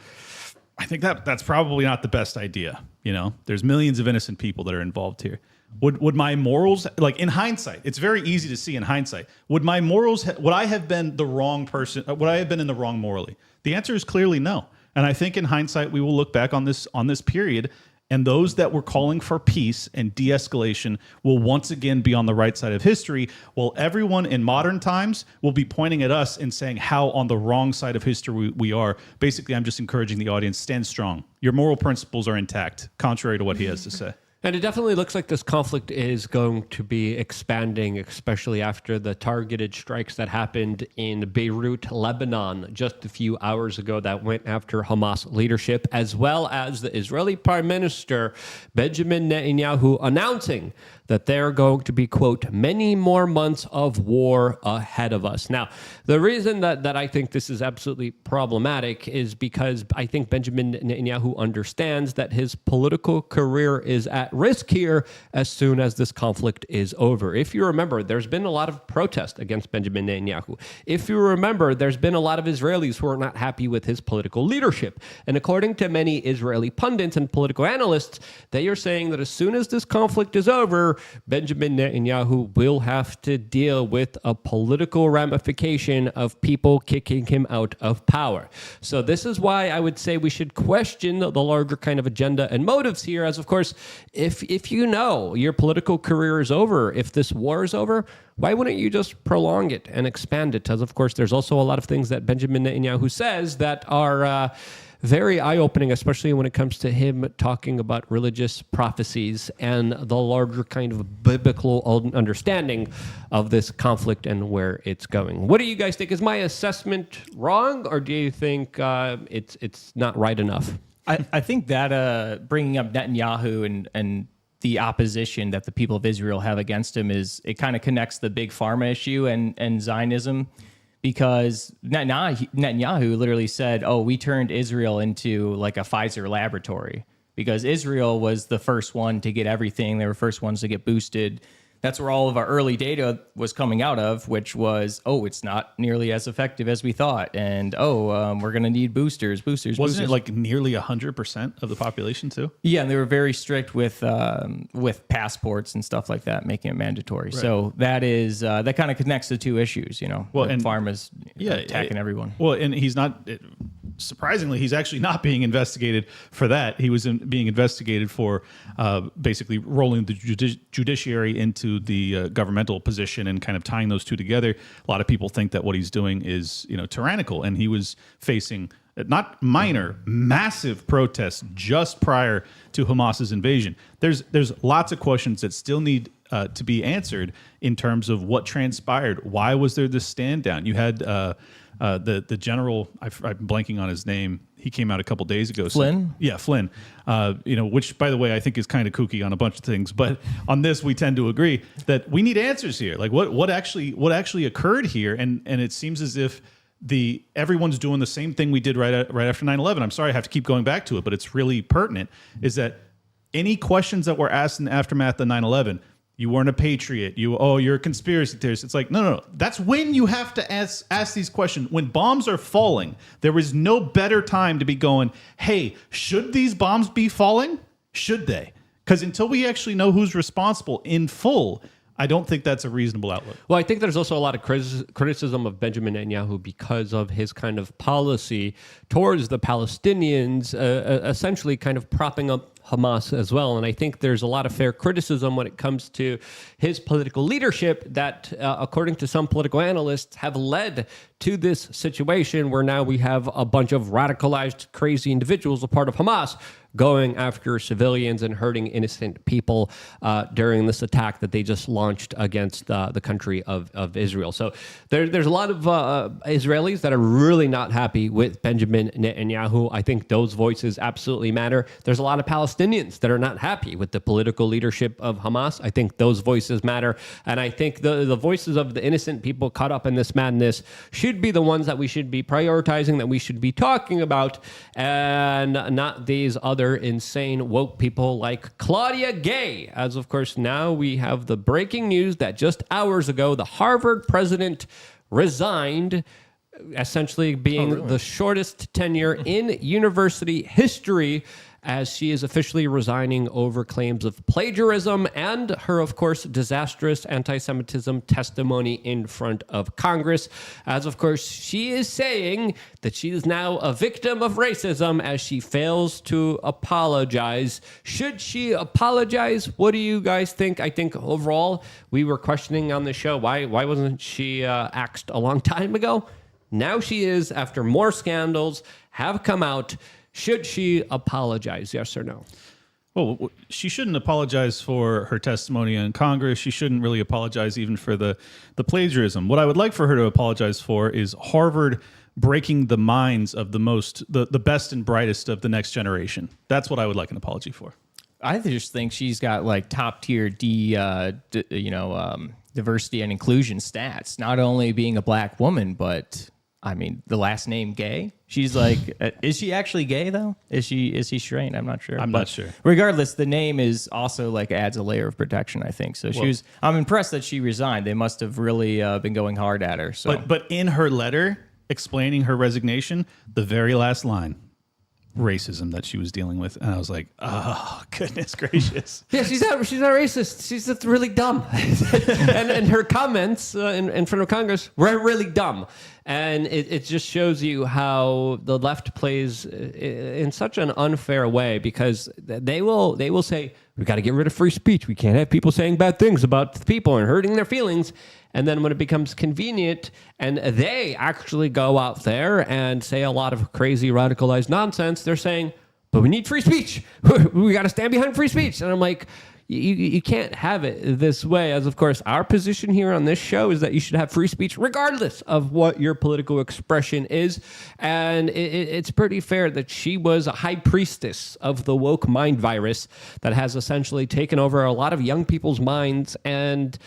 I think that's probably not the best idea. You know, there's millions of innocent people that are involved here. Would my morals, like in hindsight, it's very easy to see in hindsight, would my morals, would I have been the wrong person? Would I have been in the wrong morally? The answer is clearly no. And I think in hindsight, we will look back on this period, and those that were calling for peace and de-escalation will once again be on the right side of history, while everyone in modern times will be pointing at us and saying how on the wrong side of history we are. Basically, I'm just encouraging the audience, stand strong. Your moral principles are intact, contrary to what he has to say. And it definitely looks like this conflict is going to be expanding, especially after the targeted strikes that happened in Beirut, Lebanon, just a few hours ago that went after Hamas leadership, as well as the Israeli Prime Minister Benjamin Netanyahu announcing that there are going to be, quote, many more months of war ahead of us. Now, the reason that I think this is absolutely problematic is because I think Benjamin Netanyahu understands that his political career is at risk here as soon as this conflict is over. If you remember, there's been a lot of protest against Benjamin Netanyahu. If you remember, there's been a lot of Israelis who are not happy with his political leadership. And according to many Israeli pundits and political analysts, they are saying that as soon as this conflict is over, Benjamin Netanyahu will have to deal with a political ramification of people kicking him out of power. So this is why I would say we should question the larger kind of agenda and motives here, as of course, if you know your political career is over, if this war is over, why wouldn't you just prolong it and expand it? As of course, there's also a lot of things that Benjamin Netanyahu says that are very eye-opening, especially when it comes to him talking about religious prophecies and the larger kind of biblical understanding of this conflict and where it's going. What do you guys think? Is my assessment wrong, or do you think it's not right enough? I think that bringing up Netanyahu and the opposition that the people of Israel have against him it kind of connects the big pharma issue and Zionism. Because Netanyahu literally said, oh, we turned Israel into like a Pfizer laboratory because Israel was the first one to get everything. They were first ones to get boosted. That's where all of our early data was coming out of, which was, oh, it's not nearly as effective as we thought. And, we're going to need boosters. Wasn't it like nearly 100% of the population too? Yeah, and they were very strict with passports and stuff like that, making it mandatory. Right. So that is that kind of connects the two issues, you know. Well, and pharma's attacking everyone. Well, and he's not. Surprisingly, he's actually not being investigated for that. He was being investigated for basically rolling the judiciary into the governmental position and kind of tying those two together. A lot of people think that what he's doing is, tyrannical, and he was facing not minor, massive protests just prior to Hamas's invasion. There's lots of questions that still need to be answered in terms of what transpired. Why was there this stand down? You had the general, I'm blanking on his name. He came out a couple days ago. Flynn? Yeah, Flynn. Which, by the way, I think is kind of kooky on a bunch of things. But on this, we tend to agree that we need answers here. Like what actually occurred here? And it seems as if everyone's doing the same thing we did right after 9/11. I'm sorry I have to keep going back to it, but it's really pertinent. Is that any questions that were asked in the aftermath of 9/11? You weren't a patriot. You're a conspiracy theorist. It's like, no. That's when you have to ask these questions. When bombs are falling, there is no better time to be going, hey, should these bombs be falling? Should they? Because until we actually know who's responsible in full, I don't think that's a reasonable outlook. Well, I think there's also a lot of criticism of Benjamin Netanyahu because of his kind of policy towards the Palestinians, essentially kind of propping up Hamas as well. And I think there's a lot of fair criticism when it comes to his political leadership that, according to some political analysts, have led to this situation where now we have a bunch of radicalized, crazy individuals, a part of Hamas, going after civilians and hurting innocent people during this attack that they just launched against the country of Israel. So there's a lot of Israelis that are really not happy with Benjamin Netanyahu. I think those voices absolutely matter. There's a lot of Palestinians that are not happy with the political leadership of Hamas. I think those voices matter. And I think the voices of the innocent people caught up in this madness should be the ones that we should be prioritizing, that we should be talking about, and not these other insane woke people like Claudia Gay. As of course, now we have the breaking news that just hours ago, the Harvard president resigned essentially being the shortest tenure in university history, as she is officially resigning over claims of plagiarism and her, of course, disastrous anti-Semitism testimony in front of Congress. As, of course, she is saying that she is now a victim of racism as she fails to apologize. Should she apologize? What do you guys think? I think overall, we were questioning on the show, why wasn't she axed a long time ago? Now she is, after more scandals have come out. Should she apologize, yes or no? Well, she shouldn't apologize for her testimony in Congress. She shouldn't really apologize even for the plagiarism. What I would like for her to apologize for is Harvard breaking the minds of the best and brightest of the next generation. That's what I would like an apology for. I just think she's got like top tier diversity and inclusion stats. Not only being a black woman, but I mean the last name Gay. She's like, is she actually gay though? Is she straight? I'm not sure. I'm not sure. Regardless, the name is also like adds a layer of protection, I think. So I'm impressed that she resigned. They must have really been going hard at her. So, but in her letter explaining her resignation, the very last line, racism that she was dealing with, and I was like, oh goodness gracious. Yeah, she's not racist. She's just really dumb. and her comments in front of Congress were really dumb. And it just shows you how the left plays in such an unfair way, because they will say, we got to get rid of free speech. We can't have people saying bad things about people and hurting their feelings. And then when it becomes convenient and they actually go out there and say a lot of crazy radicalized nonsense, they're saying, but we need free speech. We got to stand behind free speech. And I'm like, you can't have it this way. As of course, our position here on this show is that you should have free speech regardless of what your political expression is. And it's pretty fair that she was a high priestess of the woke mind virus that has essentially taken over a lot of young people's minds and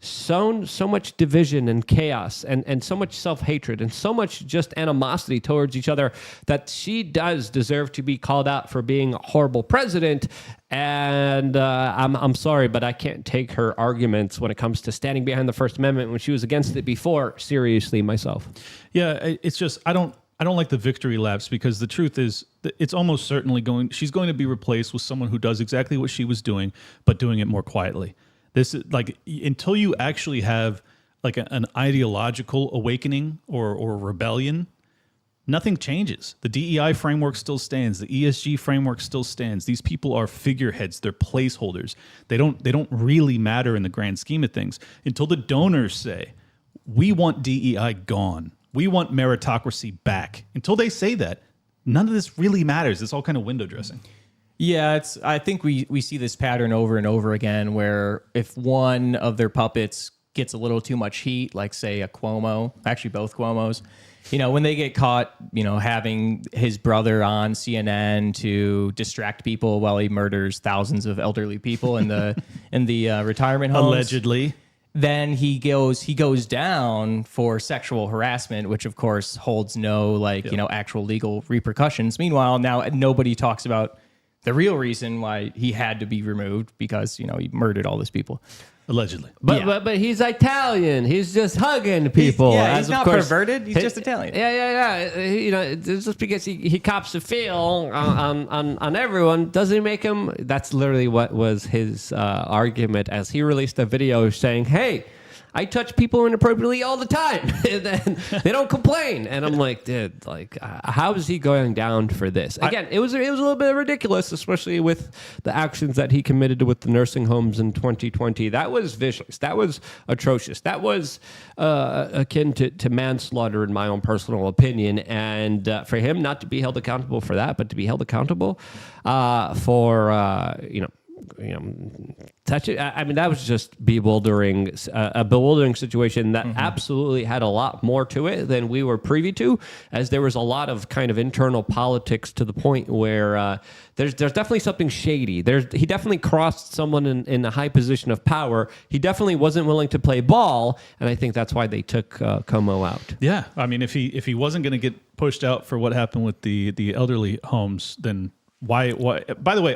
sown so much division and chaos and so much self-hatred and so much just animosity towards each other that she does deserve to be called out for being a horrible president. And I'm sorry, but I can't take her arguments when it comes to standing behind the First Amendment when she was against it before seriously myself. Yeah, it's just I don't like the victory laps, because the truth is that it's almost certainly she's going to be replaced with someone who does exactly what she was doing, but doing it more quietly. This is like, until you actually have like an ideological awakening or rebellion, nothing changes. The DEI framework still stands. The ESG framework still stands. These people are figureheads. They're placeholders. They don't really matter in the grand scheme of things until the donors say, we want DEI gone. We want meritocracy back. Until they say that, none of this really matters. It's all kind of window dressing. Yeah, I think we see this pattern over and over again, where if one of their puppets gets a little too much heat, like say a Cuomo, actually both Cuomos, when they get caught, having his brother on CNN to distract people while he murders thousands of elderly people in the retirement homes, allegedly. Then he goes down for sexual harassment, which of course holds no actual legal repercussions. Meanwhile, now nobody talks about the real reason why he had to be removed, because he murdered all these people. Allegedly. But he's Italian. He's just hugging people. He's not perverted. He's just Italian. Yeah. Just because he cops a feel on everyone doesn't make him. That's literally what was his argument as he released a video saying, hey, I touch people inappropriately all the time. And they don't complain. And I'm like, dude, how is he going down for this? Again, it was a little bit ridiculous, especially with the actions that he committed with the nursing homes in 2020. That was vicious. That was atrocious. That was akin to manslaughter, in my own personal opinion. And for him not to be held accountable for that, but to be held accountable for touch it. I mean, that was just bewildering, a bewildering situation that absolutely had a lot more to it than we were privy to, as there was a lot of kind of internal politics to the point where there's definitely something shady. He definitely crossed someone in a high position of power. He definitely wasn't willing to play ball, and I think that's why they took Como out. Yeah, I mean, if he wasn't going to get pushed out for what happened with the elderly homes, then why? By the way,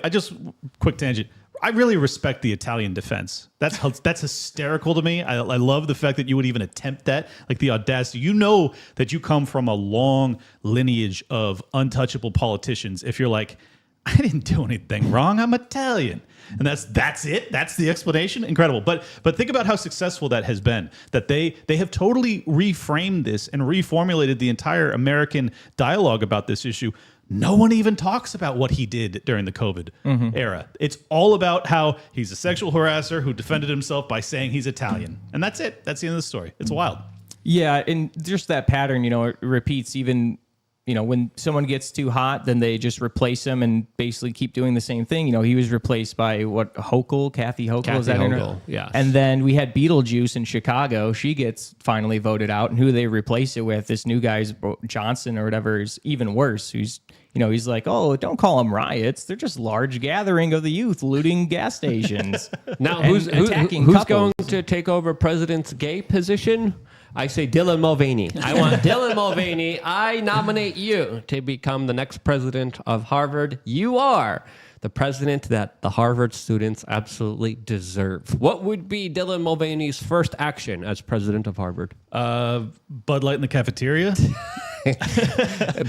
quick tangent. I really respect the Italian defense. That's hysterical to me. I love the fact that you would even attempt that, like the audacity. You know that you come from a long lineage of untouchable politicians. If you're like, I didn't do anything wrong, I'm Italian, and that's it. That's the explanation. Incredible. But think about how successful that has been. That they have totally reframed this and reformulated the entire American dialogue about this issue. No one even talks about what he did during the COVID era. It's all about how he's a sexual harasser who defended himself by saying he's Italian. And that's it. That's the end of the story. It's wild. Yeah, and just that pattern, it repeats even, when someone gets too hot, then they just replace him and basically keep doing the same thing. He was replaced by Kathy Hochul, is that her name? Yes. And then we had Beetlejuice in Chicago. She gets finally voted out, and who they replace it with, this new guy's Johnson or whatever, is even worse. Who's he's like, oh, don't call them riots. They're just large gathering of the youth looting gas stations. Now, and who's couples. going to take over president's gay position? I say Dylan Mulvaney. I want Dylan Mulvaney. I nominate you to become the next president of Harvard. You are the president that the Harvard students absolutely deserve. What would be Dylan Mulvaney's first action as president of Harvard? Bud Light in the cafeteria.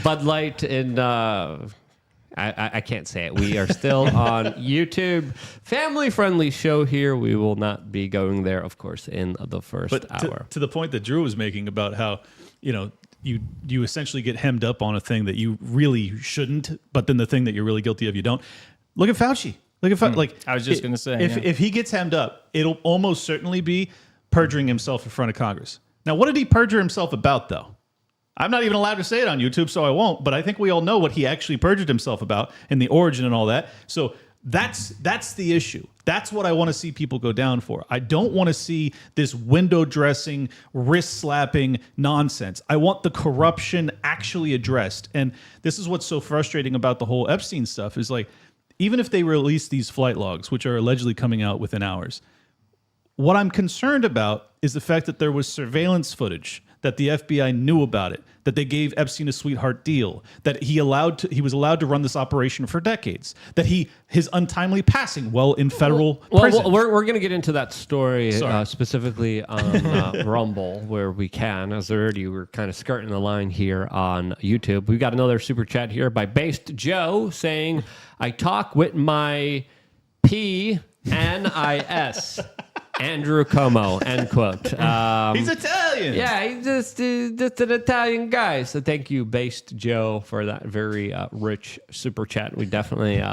Bud Light in... I can't say it. We are still on YouTube. Family-friendly show here. We will not be going there, of course, in the first hour. To the point that Drew was making about how, you essentially get hemmed up on a thing that you really shouldn't, but then the thing that you're really guilty of, you don't. Look at Fauci. I was just going to say. If he gets hemmed up, it'll almost certainly be perjuring himself in front of Congress. Now, what did he perjure himself about, though? I'm not even allowed to say it on YouTube, so I won't. But I think we all know what he actually perjured himself about and the origin and all that. So that's the issue. That's what I want to see people go down for. I don't want to see this window dressing, wrist slapping nonsense. I want the corruption actually addressed. And this is what's so frustrating about the whole Epstein stuff is like, even if they release these flight logs, which are allegedly coming out within hours, what I'm concerned about is the fact that there was surveillance footage, that the FBI knew about it, that they gave Epstein a sweetheart deal, that he was allowed to run this operation for decades, that his untimely passing in federal prison. We're going to get into that story specifically on Rumble where we can, as already we're kind of skirting the line here on YouTube. We got another super chat here by Based Joe saying, I talk with my PNIS. Andrew Como, end quote. He's Italian. Yeah, he's just an Italian guy. So thank you, Based Joe, for that very rich super chat. We definitely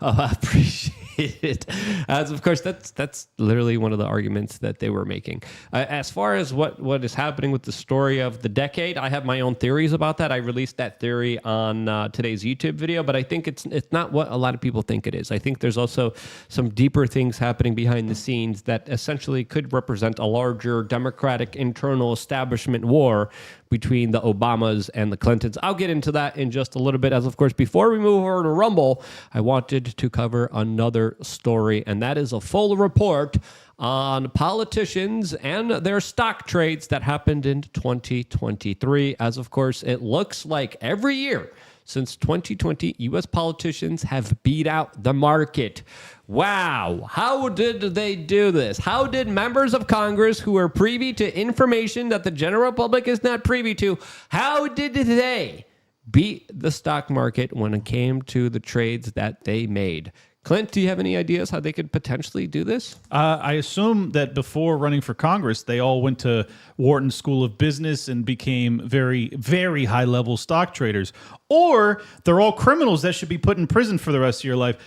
appreciate it. As of course, that's literally one of the arguments that they were making. As far as what is happening with the story of the decade, I have my own theories about that. I released that theory on today's YouTube video, but I think it's not what a lot of people think it is. I think there's also some deeper things happening behind the scenes that essentially could represent a larger Democratic internal establishment war between the Obamas and the Clintons. I'll get into that in just a little bit. As of course, before we move over to Rumble, I wanted to cover another story, and that is a full report on politicians and their stock trades that happened in 2023. As of course, it looks like every year since 2020, U.S. politicians have beat out the market. Wow. How did they do this? How did members of Congress who are privy to information that the general public is not privy to, how did they beat the stock market when it came to the trades that they made? Clint, do you have any ideas how they could potentially do this? I assume that before running for Congress, they all went to Wharton School of Business and became very, very high-level stock traders. Or they're all criminals that should be put in prison for the rest of your life.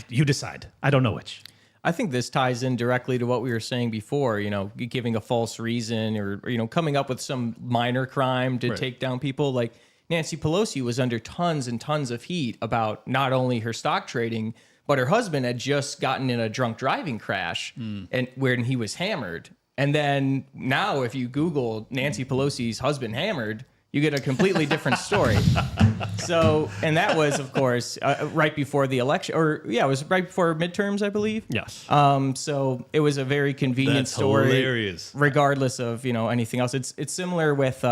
You decide. I don't know which. I think this ties in directly to what we were saying before, giving a false reason or coming up with some minor crime to take down people. Like Nancy Pelosi was under tons and tons of heat about not only her stock trading, but her husband had just gotten in a drunk driving crash and when he was hammered. And then now if you Google Nancy Pelosi's husband hammered, you get a completely different story. So, and that was, of course, right before the election, it was right before midterms, I believe. Yes. So it was a very convenient story. Hilarious. Regardless of, anything else. It's similar with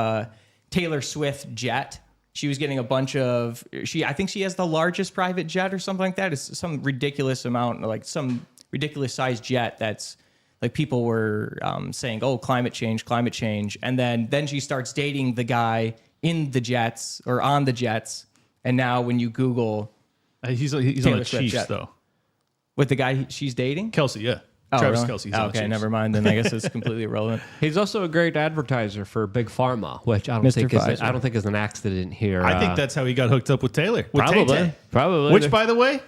Taylor Swift Jet. she was getting a bunch of, I think she has the largest private jet or something like that. It's some ridiculous amount, like some ridiculous sized jet that's like people were saying, oh, climate change. And then she starts dating the guy in the jets or on the jets. And now when you Google, he's on Taylor the Swift Chiefs, jet. though. With the guy she's dating? Kelsey, yeah. Oh, Travis really? Kelsey. He's Oh, on the okay, Chiefs. never mind. Then I guess it's completely irrelevant. He's also a great advertiser for Big Pharma, which I don't Mr. think Pfizer. I don't think is an accident here. I think that's how he got hooked up with Taylor. With probably, Tay-Tay. probably. Which, by the way,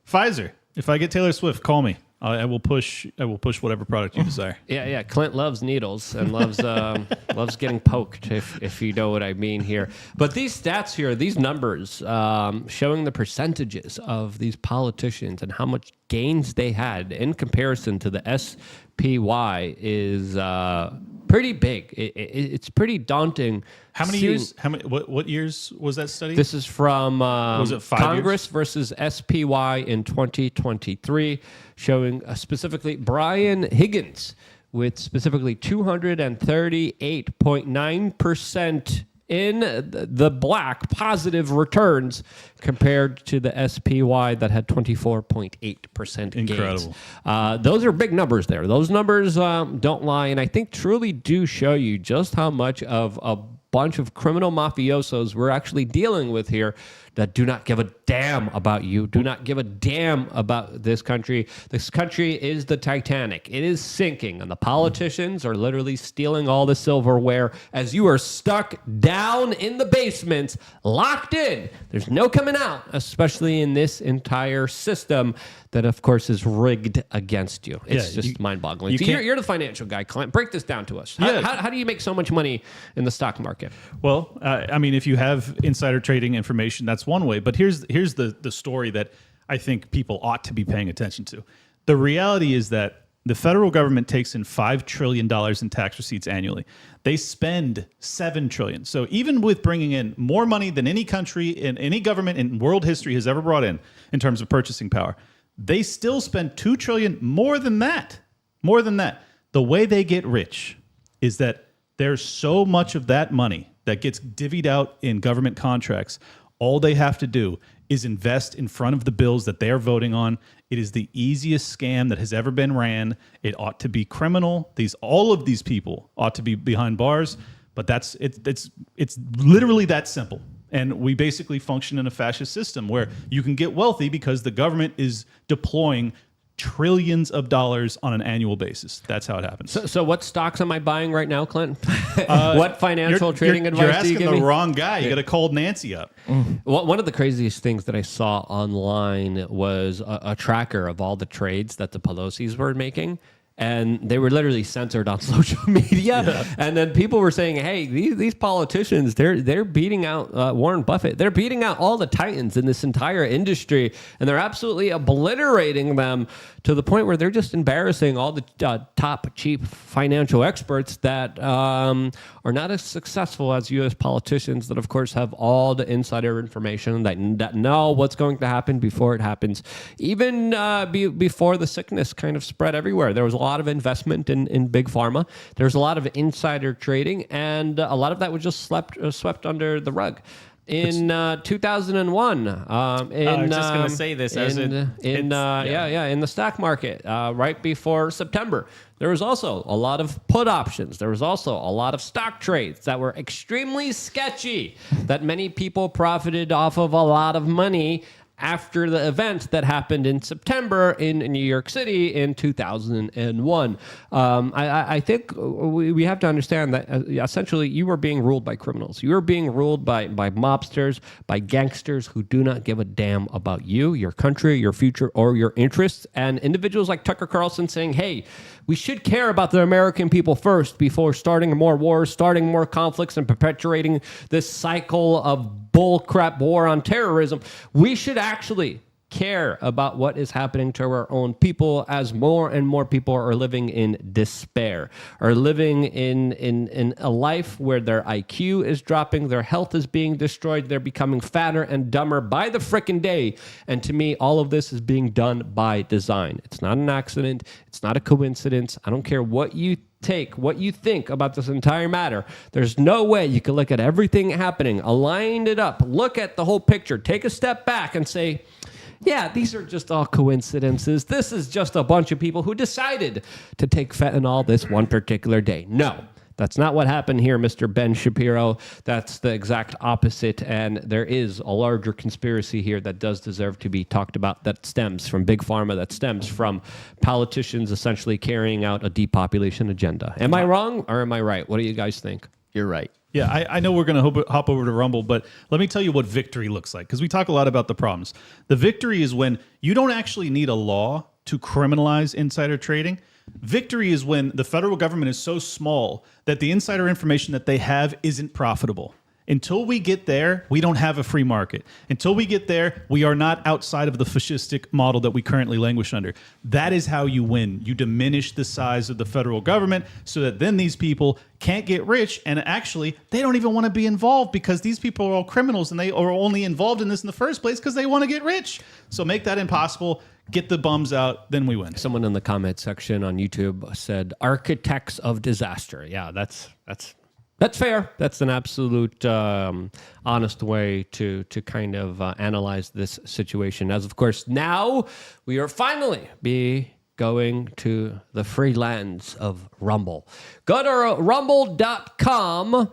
Pfizer. If I get Taylor Swift, call me. I will push whatever product you desire. Yeah. Clint loves needles and loves loves getting poked, if you know what I mean here. But these stats here, these numbers showing the percentages of these politicians and how much gains they had in comparison to the SPY is pretty big. It's pretty daunting. How many years? What years was that study? This is from Was it 5 Congress versus SPY in 2023, showing specifically Brian Higgins with specifically 238.9% in the black positive returns compared to the SPY that had 24.8% gains. Incredible. Those are big numbers there. Those numbers don't lie, and I think truly do show you just how much of a bunch of criminal mafiosos we're actually dealing with here that do not give a damn about you, do not give a damn about this country. This country is the Titanic. It is sinking, and the politicians are literally stealing all the silverware as you are stuck down in the basement, locked in. There's no coming out, especially in this entire system that, of course, is rigged against you. It's just mind-boggling. So you're the financial guy, Clint. Break this down to us. How do you make so much money in the stock market? Well, I mean, if you have insider trading information, that's one way. But here's the story that I think people ought to be paying attention to. The reality is that the federal government takes in $5 trillion in tax receipts annually. They spend $7 trillion. So even with bringing in more money than any country in any government in world history has ever brought in terms of purchasing power, they still spend $2 trillion more than that. More than that. The way they get rich is that there's so much of that money that gets divvied out in government contracts. All they have to do is invest in front of the bills that they're voting on. It is the easiest scam that has ever been ran. It ought to be criminal. All of these people ought to be behind bars, but it's literally that simple. And we basically function in a fascist system where you can get wealthy because the government is deploying trillions of dollars on an annual basis. That's how it happens. So what stocks am I buying right now, Clint? What financial trading advice you're do you asking give the me? wrong guy. You got to call Nancy up. Well, one of the craziest things that I saw online was a tracker of all the trades that the Pelosi's were making. And they were literally censored on social media. Yeah. And then people were saying, hey, these politicians, they're beating out Warren Buffett. They're beating out all the titans in this entire industry. And they're absolutely obliterating them to the point where they're just embarrassing all the top cheap financial experts that are not as successful as U.S. politicians that, of course, have all the insider information that know what's going to happen before it happens. Even before the sickness kind of spread everywhere, there was a lot of investment in big pharma. There's a lot of insider trading, and a lot of that was just swept under the rug. In 2001, I was just going to say this in the stock market, right before September, there was also a lot of put options. There was also a lot of stock trades that were extremely sketchy, that many people profited off of a lot of money after the event that happened in September in New York City in 2001. I think we have to understand that essentially you were being ruled by criminals. You were being ruled by mobsters, by gangsters who do not give a damn about you, your country, your future, or your interests. And individuals like Tucker Carlson saying, hey, we should care about the American people first before starting more wars, starting more conflicts, and perpetuating this cycle of bullcrap war on terrorism. We should actually care about what is happening to our own people as more and more people are living in despair, are living in a life where their IQ is dropping, their health is being destroyed, they're becoming fatter and dumber by the frickin' day. And to me, all of this is being done by design. It's not an accident. It's not a coincidence. I don't care what you take what you think about this entire matter. There's no way you can look at everything happening, align it up, look at the whole picture, take a step back and say, yeah, these are just all coincidences. This is just a bunch of people who decided to take fentanyl this one particular day. No. That's not what happened here, Mr. Ben Shapiro. That's the exact opposite, and there is a larger conspiracy here that does deserve to be talked about, that stems from Big Pharma, that stems from politicians essentially carrying out a depopulation agenda. Am I wrong or am I right? What do you guys think? You're right. Yeah, I know we're going to hop over to Rumble, but let me tell you what victory looks like, because we talk a lot about the problems. The victory is when you don't actually need a law to criminalize insider trading. Victory is when the federal government is so small that the insider information that they have isn't profitable. Until we get there, we don't have a free market. Until we get there, we are not outside of the fascistic model that we currently languish under. That is how you win. You diminish the size of the federal government so that then these people can't get rich, and actually they don't even want to be involved because these people are all criminals and they are only involved in this in the first place because they want to get rich. So make that impossible. Get the bums out, then we win. Someone in the comment section on YouTube said, architects of disaster. Yeah, that's fair. That's an absolute honest way to kind of analyze this situation. As of course, now we are finally going to the free lands of Rumble. Go to rumble.com.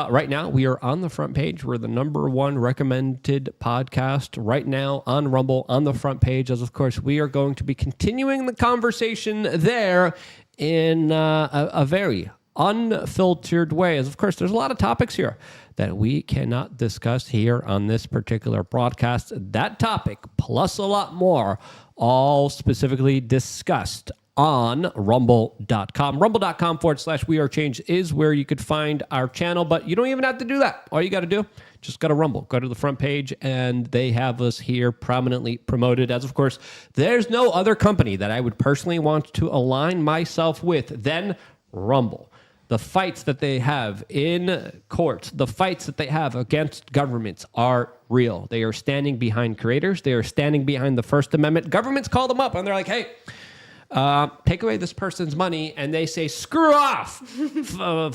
Right now, we are on the front page. We're the #1 recommended podcast right now on Rumble, on the front page. As of course, we are going to be continuing the conversation there in a very unfiltered way. As of course, there's a lot of topics here that we cannot discuss here on this particular broadcast. That topic, plus a lot more, all specifically discussed on rumble.com. Rumble.com/wearechange is where you could find our channel, but you don't even have to do that. All you got to do, just go to Rumble, go to the front page, and they have us here prominently promoted. As of course, there's no other company that I would personally want to align myself with than Rumble. The fights that they have in courts, the fights that they have against governments are real. They are standing behind creators. They are standing behind the First Amendment. Governments call them up and they're like, hey, take away this person's money, and they say, screw off,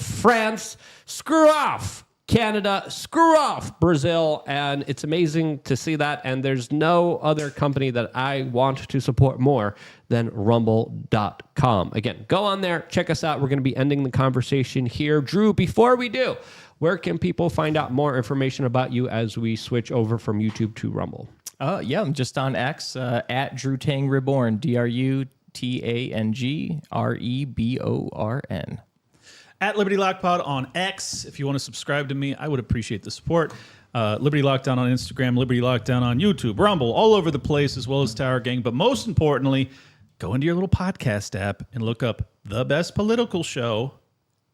France, screw off, Canada, screw off, Brazil, and it's amazing to see that, and there's no other company that I want to support more than rumble.com. Again, go on there, check us out. We're going to be ending the conversation here. Drew, before we do, where can people find out more information about you as we switch over from YouTube to Rumble? Yeah, I'm just on X, at Drew Tang Reborn, DRUTANGREBORN. At Liberty Lockpod on X. If you want to subscribe to me, I would appreciate the support. Liberty Lockdown on Instagram, Liberty Lockdown on YouTube, Rumble, all over the place, as well as Tower Gang. But most importantly, go into your little podcast app and look up The Best Political Show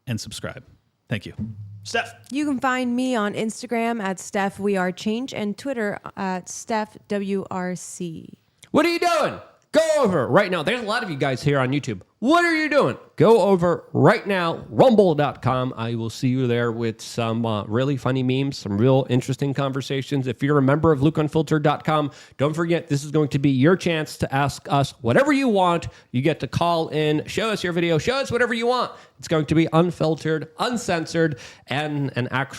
and subscribe. Thank you. Steph. You can find me on Instagram at StephWeAreChange and Twitter at StephWRC. What are you doing? Go over right now. There's a lot of you guys here on YouTube. What are you doing? Go over right now, rumble.com. I will see you there with some really funny memes, some real interesting conversations. If you're a member of LukeUnfiltered.com, don't forget this is going to be your chance to ask us whatever you want. You get to call in, show us your video, show us whatever you want. It's going to be unfiltered, uncensored, and an actual